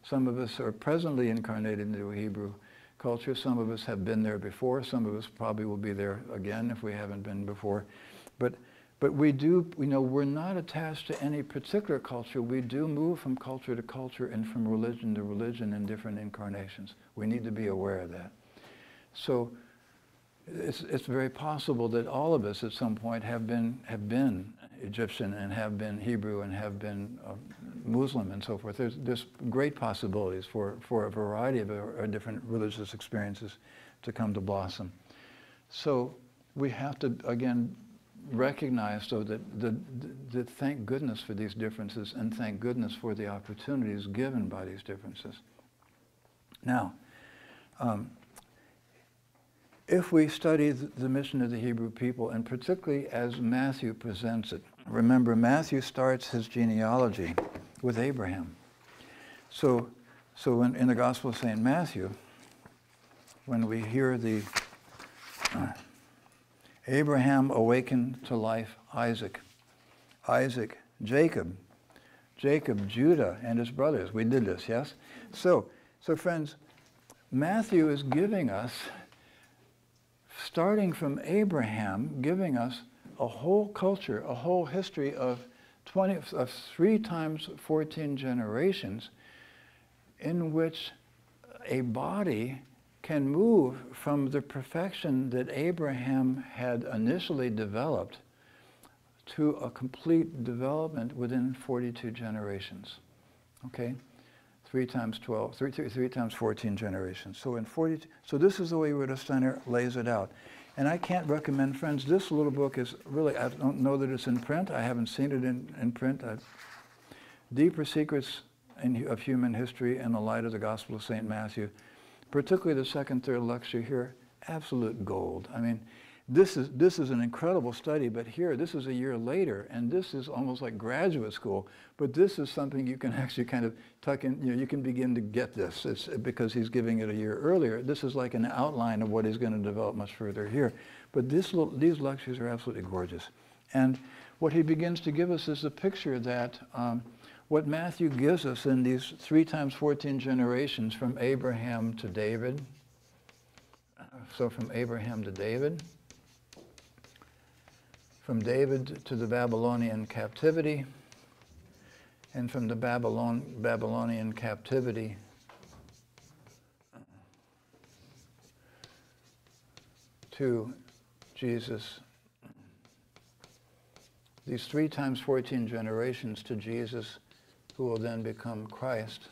some of us are presently incarnated into a Hebrew culture. Some of us have been there before. Some of us probably will be there again if we haven't been before. But we do, we're not attached to any particular culture. We do move from culture to culture and from religion to religion in different incarnations. We need to be aware of that. So it's very possible that all of us at some point have been Egyptian and have been Hebrew and have been Muslim and so forth. There's great possibilities for a variety of different religious experiences to come to blossom. So we have to, again, recognize, so that thank goodness for these differences and thank goodness for the opportunities given by these differences. Now, if we study the mission of the Hebrew people, and particularly as Matthew presents it, remember Matthew starts his genealogy with Abraham. So in the Gospel of St. Matthew, when we hear the Abraham awakened to life Isaac, Jacob, Judah, and his brothers. We did this, yes? So friends, Matthew is giving us, starting from Abraham, giving us a whole culture, a whole history of 3 times 14 generations in which a body can move from the perfection that Abraham had initially developed to a complete development within 42 generations. Okay? 3 times 14 generations. So this is the way Rudolf Steiner lays it out. And I can't recommend, friends, this little book is really, I don't know that it's in print. I haven't seen it in print. Deeper Secrets of Human History in the Light of the Gospel of St. Matthew, particularly the second, third lecture here, absolute gold. I mean, this is an incredible study, but here, this is a year later, and this is almost like graduate school, but this is something you can actually kind of tuck in, you can begin to get this. It's because he's giving it a year earlier. This is like an outline of what he's going to develop much further here. But these lectures are absolutely gorgeous. And what he begins to give us is a picture that what Matthew gives us in these 3 times 14 generations from Abraham to David. So from Abraham to David. From David to the Babylonian captivity, and from the Babylonian captivity to Jesus. These 3 times 14 generations to Jesus, who will then become Christ.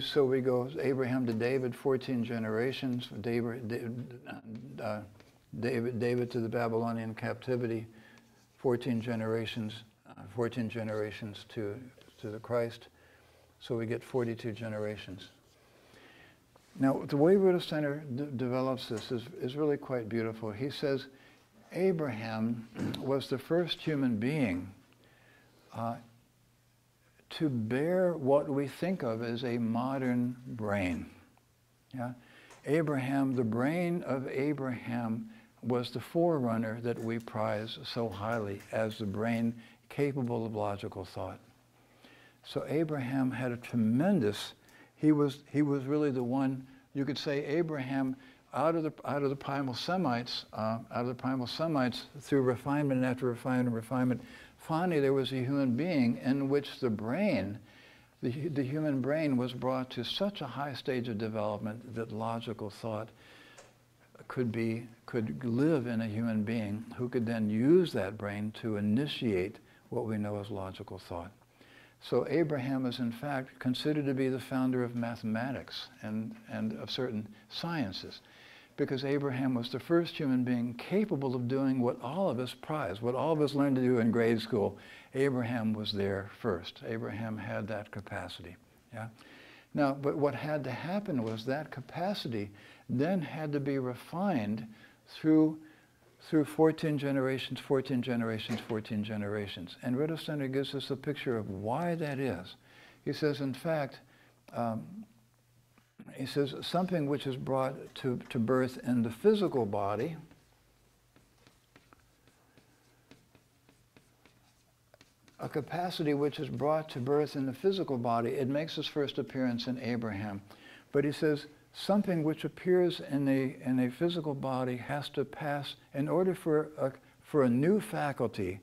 So we go Abraham to David, 14 generations. David to the Babylonian captivity, 14 generations to the Christ. So we get 42 generations. Now, the way Rudolf Steiner develops this is really quite beautiful. He says Abraham was the first human being to bear what we think of as a modern brain. Yeah? The brain of Abraham was the forerunner that we prize so highly as the brain capable of logical thought. So Abraham had a tremendous, he was really the one, you could say Abraham out of the primal Semites, through refinement after refinement, finally there was a human being in which the brain, the human brain was brought to such a high stage of development that logical thought could live in a human being who could then use that brain to initiate what we know as logical thought. So Abraham is in fact considered to be the founder of mathematics and of certain sciences, because Abraham was the first human being capable of doing what all of us prize, what all of us learned to do in grade school. Abraham was there first. Abraham had that capacity. Yeah? Now, but what had to happen was that capacity then had to be refined through 14 generations. And Rudolf Steiner gives us a picture of why that is. He says, in fact, something which is brought to birth in the physical body a capacity which is brought to birth in the physical body, it makes its first appearance in Abraham. But he says something which appears in a physical body has to pass, in order for a new faculty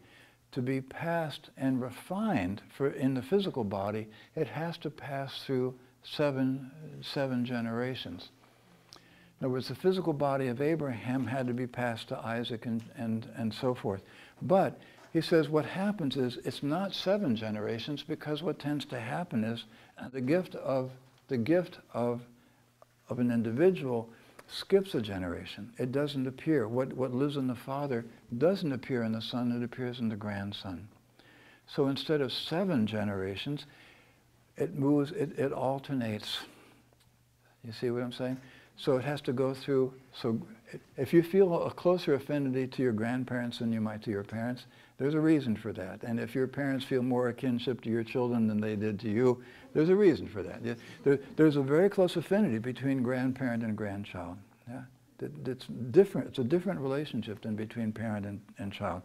to be passed and refined in the physical body, it has to pass through seven generations. In other words, the physical body of Abraham had to be passed to Isaac and so forth. But he says what happens is it's not 7 generations, because what tends to happen is the gift of an individual skips a generation. It doesn't appear. What lives in the father doesn't appear in the son, it appears in the grandson. So instead of 7 generations, it moves, it alternates You see what I'm saying? So it has to go through, so if you feel a closer affinity to your grandparents than you might to your parents, there's a reason for that. And if your parents feel more a kinship to your children than they did to you, there's a reason for that. There's a very close affinity between grandparent and grandchild. Yeah? It's different. It's a different relationship than between parent and child.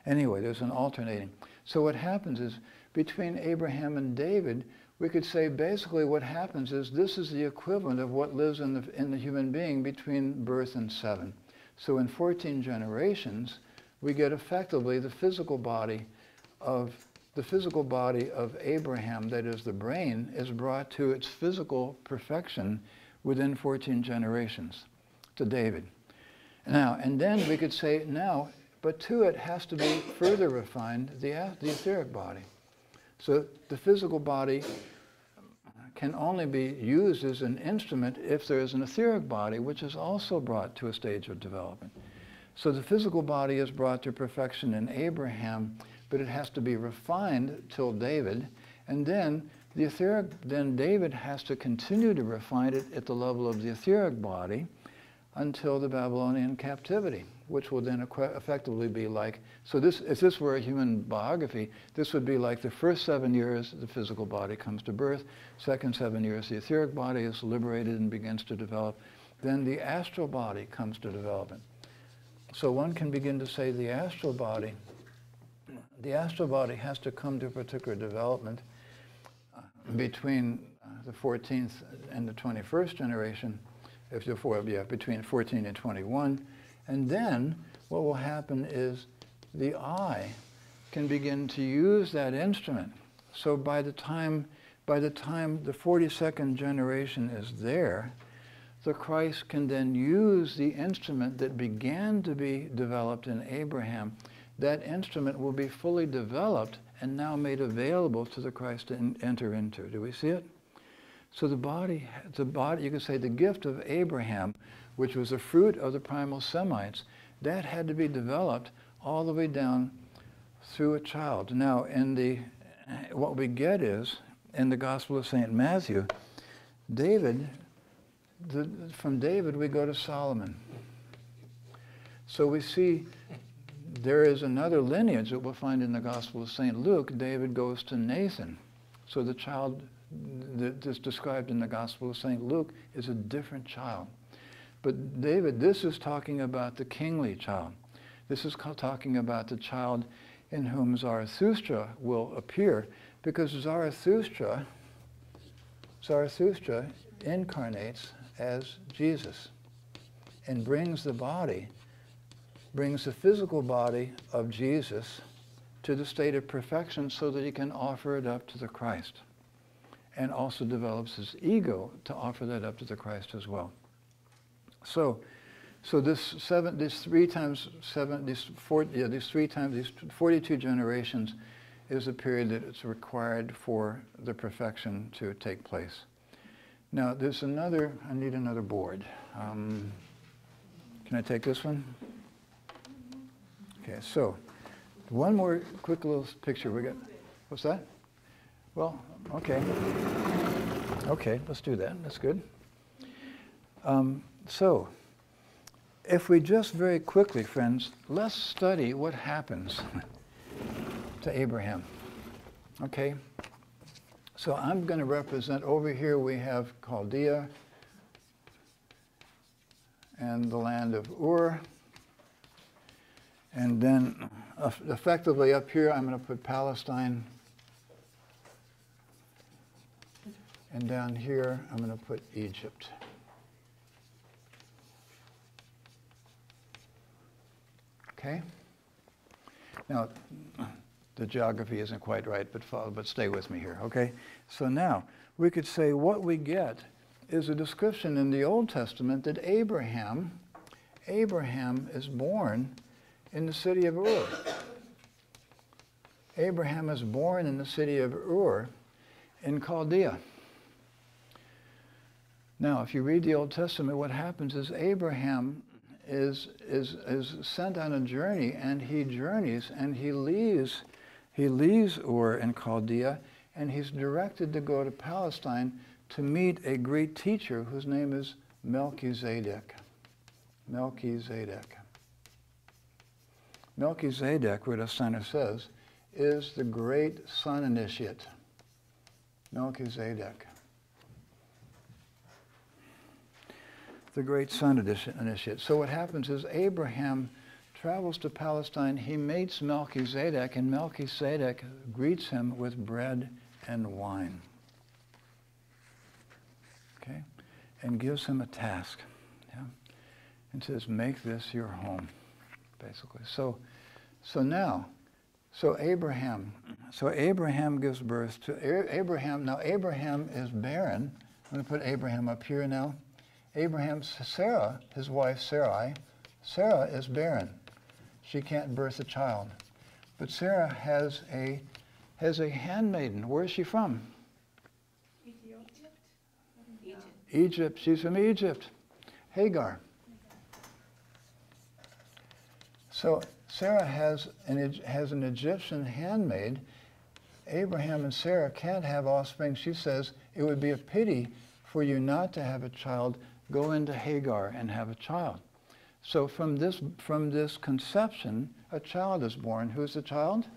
Anyway, there's an alternating. So what happens is, between Abraham and David, we could say basically what happens is this is the equivalent of what lives in the human being between birth and 7. So in 14 generations, we get effectively the physical body of Abraham, that is the brain, is brought to its physical perfection within 14 generations to David. Now, and then we could say now, but to it has to be further refined the etheric body. So the physical body can only be used as an instrument if there is an etheric body, which is also brought to a stage of development. So the physical body is brought to perfection in Abraham, but it has to be refined till David, and then the etheric, then David has to continue to refine it at the level of the etheric body until the Babylonian captivity, which will then effectively be like, so this, if this were a human biography, this would be like the first 7 years the physical body comes to birth, second 7 years the etheric body is liberated and begins to develop, then the astral body comes to development. So one can begin to say the astral body has to come to a particular development between the 14th and the 21st generation, between 14 and 21, and then what will happen is the I can begin to use that instrument. So by the time the 42nd generation is there, the Christ can then use the instrument that began to be developed in Abraham. That instrument will be fully developed and now made available to the Christ to enter into. Do we see it? So the body, you could say the gift of Abraham, which was the fruit of the primal Semites, that had to be developed all the way down through a child. Now, what we get is, in the Gospel of St. Matthew, from David we go to Solomon. So we see there is another lineage that we'll find in the Gospel of St. Luke. David goes to Nathan. So the child that is described in the Gospel of St. Luke is a different child. But David, this is talking about the kingly child. This is talking about the child in whom Zarathustra will appear, because Zarathustra incarnates as Jesus and brings the physical body of Jesus to the state of perfection so that he can offer it up to the Christ, and also develops his ego to offer that up to the Christ as well. So these 42 generations is a period that is required for the perfection to take place. Now, I need another board. Can I take this one? Okay, so one more quick little picture we got. What's that? Well, okay. Okay, let's do that. That's good. So, if we just very quickly, friends, let's study what happens to Abraham. Okay? So I'm going to represent, over here we have Chaldea and the land of Ur. And then effectively up here I'm going to put Palestine. And down here I'm going to put Egypt. Okay? Now, the geography isn't quite right, but stay with me here, okay? So now, we could say what we get is a description in the Old Testament that Abraham is born in the city of Ur. Abraham is born in the city of Ur in Chaldea. Now, if you read the Old Testament, what happens is Abraham is sent on a journey, and he journeys, and he leaves Ur in Chaldea, and he's directed to go to Palestine to meet a great teacher whose name is Melchizedek. Melchizedek. Melchizedek, Rudolf Steiner says, is the great sun initiate. Melchizedek. The great sun initiate. So what happens is Abraham travels to Palestine, he meets Melchizedek, and Melchizedek greets him with bread and wine. Okay? And gives him a task. Yeah? And says, make this your home, basically. So Abraham gives birth to Abraham. Now Abraham is barren. I'm going to put Abraham up here now. Sarah, his wife Sarai, Sarah is barren. She can't birth a child. But Sarah has a handmaiden. Where is she from? Egypt. She's from Egypt. Hagar. So Sarah has an Egyptian handmaid. Abraham and Sarah can't have offspring. She says, it would be a pity for you not to have a child. Go into Hagar and have a child. So from this conception, a child is born. Who's the child?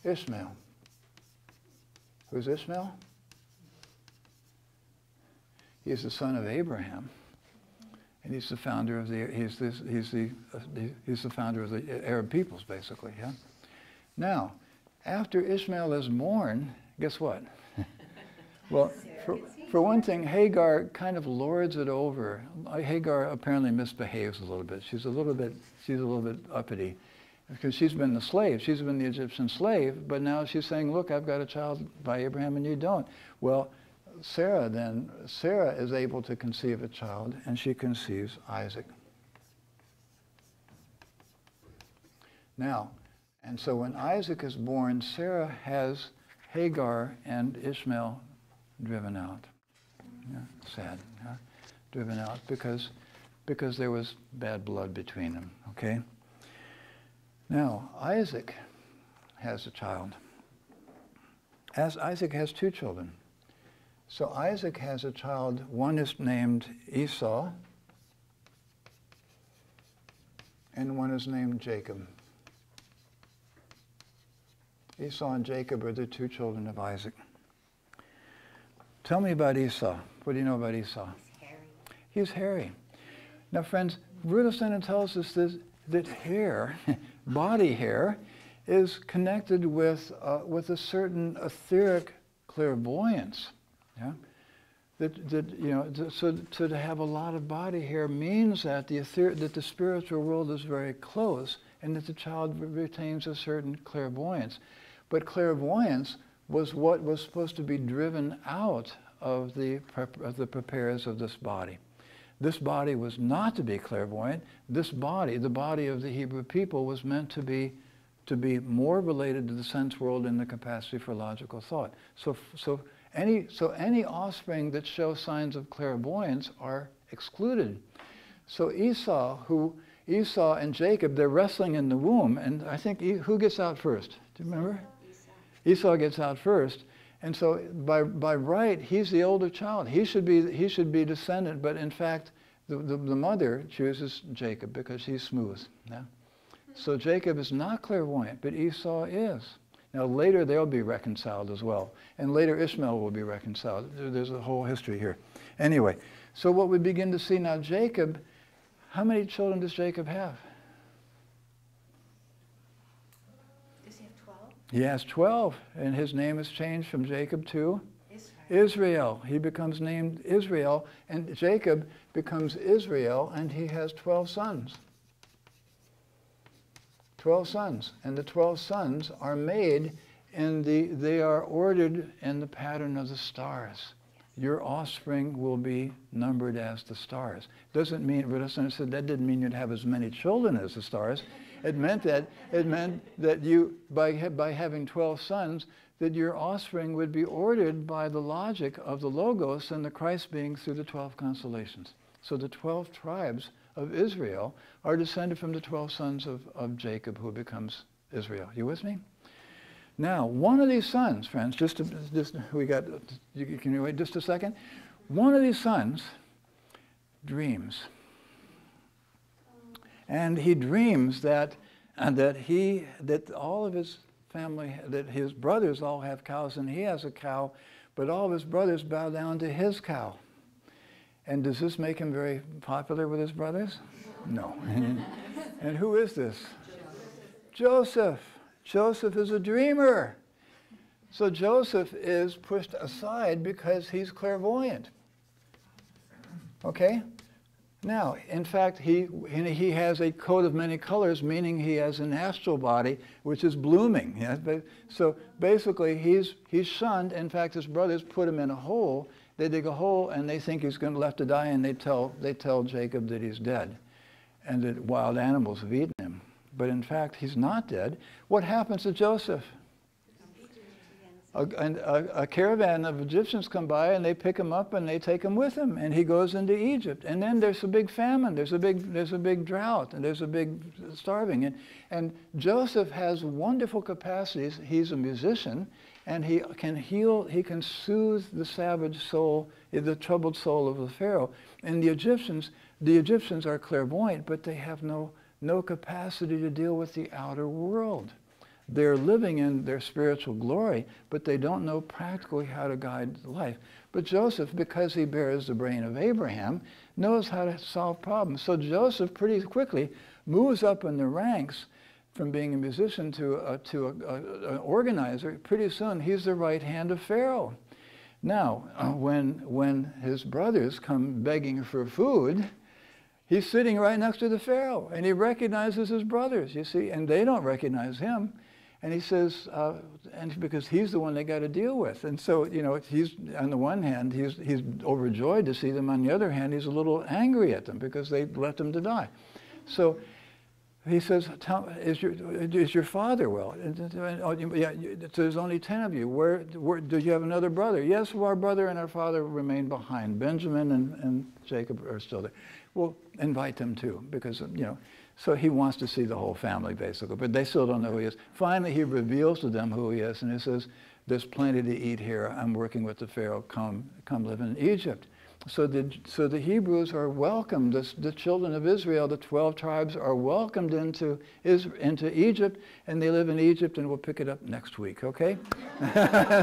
Ishmael. Who's Ishmael? He's the son of Abraham, and he's the founder of the founder of the Arab peoples, basically. Yeah. Now, after Ishmael is born, guess what? Well, for one thing, Hagar kind of lords it over. Hagar apparently misbehaves a little bit. She's a little bit uppity, because she's been the slave. She's been the Egyptian slave, but now she's saying, "Look, I've got a child by Abraham, and you don't." Well, Sarah is able to conceive a child, and she conceives Isaac. Now, and so when Isaac is born, Sarah has Hagar and Ishmael driven out. Yeah, sad. Yeah? Driven out because there was bad blood between them. Okay. Now Isaac has a child. As Isaac has two children. So Isaac has a child. One is named Esau, and one is named Jacob. Esau and Jacob are the two children of Isaac. Tell me about Esau. What do you know about Esau? He's hairy. He's hairy. Now, friends, Rudolf Steiner tells us that hair, body hair, is connected with a certain etheric clairvoyance. Yeah? So to have a lot of body hair means that the spiritual world is very close, and that the child retains a certain clairvoyance. But clairvoyance was what was supposed to be driven out of the preparers of this body. This body was not to be clairvoyant. This body, the body of the Hebrew people, was meant to be more related to the sense world and the capacity for logical thought. So any offspring that show signs of clairvoyance are excluded. So Esau and Jacob, they're wrestling in the womb, and I think who gets out first? Do you remember? Esau gets out first, and so by right, he's the older child. He should be descendant, but in fact, the mother chooses Jacob because he's smooth. Yeah? So Jacob is not clairvoyant, but Esau is. Now later they'll be reconciled as well, and later Ishmael will be reconciled. There's a whole history here. Anyway, so what we begin to see now, Jacob, how many children does Jacob have? Does he have 12? He has 12, and his name is changed from Jacob to Israel. He becomes named Israel, and Jacob becomes Israel, and he has 12 sons. 12 sons, and the 12 sons are made they are ordered in the pattern of the stars. Your offspring will be numbered as the stars. Doesn't mean, Rudolf said that didn't mean you'd have as many children as the stars. It meant that you, by having 12 sons, that your offspring would be ordered by the logic of the Logos and the Christ being through the 12 constellations. So the 12 tribes of Israel are descended from the 12 sons of Jacob, who becomes Israel. You with me? Now, one of these sons, friends, can you wait just a second? One of these sons dreams. And he dreams that all of his family, that his brothers all have cows and he has a cow, but all of his brothers bow down to his cow. And does this make him very popular with his brothers? No. And who is this? Joseph. Joseph is a dreamer. So Joseph is pushed aside because he's clairvoyant. Okay? Now, in fact, he has a coat of many colors, meaning he has an astral body which is blooming. Yeah? So basically, he's shunned. In fact, his brothers put him in a hole. They dig a hole and they think he's going to left to die, and they tell Jacob that he's dead, and that wild animals have eaten him. But in fact, he's not dead. What happens to Joseph? A caravan of Egyptians come by and they pick him up and they take him with him, and he goes into Egypt. And then there's a big famine, there's a big drought, and there's a big starving. And Joseph has wonderful capacities. He's a musician, and he can heal, he can soothe the savage soul, the troubled soul of the Pharaoh. And the Egyptians are clairvoyant, but they have no capacity to deal with the outer world. They're living in their spiritual glory, but they don't know practically how to guide life. But Joseph, because he bears the brain of Abraham, knows how to solve problems. So Joseph pretty quickly moves up in the ranks from being a musician to an organizer. Pretty soon he's the right hand of Pharaoh. Now, when his brothers come begging for food, he's sitting right next to the Pharaoh, and he recognizes his brothers, you see, and they don't recognize him. And he says, and because he's the one they got to deal with. And so, you know, he's, on the one hand, he's overjoyed to see them. On the other hand, he's a little angry at them because they left him to die. So he says, is your father well? Oh, yeah, so there's only 10 of you. Where do you have another brother? Yes, well, our brother and our father remain behind. Benjamin and Jacob are still there. Well, invite them too, because, you know, so he wants to see the whole family, basically, but they still don't know who he is. Finally, he reveals to them who he is, and he says, there's plenty to eat here. I'm working with the Pharaoh. Come live in Egypt. So the Hebrews are welcomed. The children of Israel, the 12 tribes, are welcomed into Egypt, and they live in Egypt, and we'll pick it up next week, okay?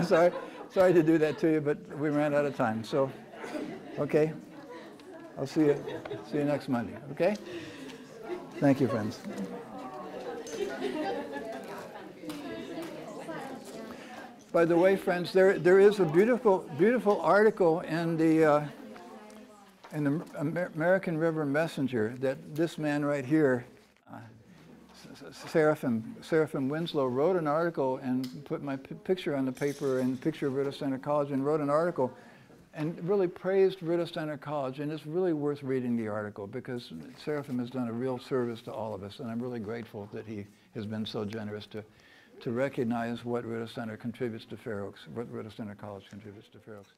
Sorry to do that to you, but we ran out of time. So, okay? I'll see you next Monday, okay? Thank you, friends. By the way, friends, there is a beautiful article in the American River Messenger that this man right here, Seraphim Winslow, wrote an article and put my picture on the paper and picture of Rudolf Steiner College, and wrote an article and really praised Rudolf Steiner College, and it's really worth reading the article because Seraphim has done a real service to all of us, and I'm really grateful that he has been so generous to recognize what Rudolf Steiner contributes to Fair Oaks, what Rudolf Steiner College contributes to Fair Oaks.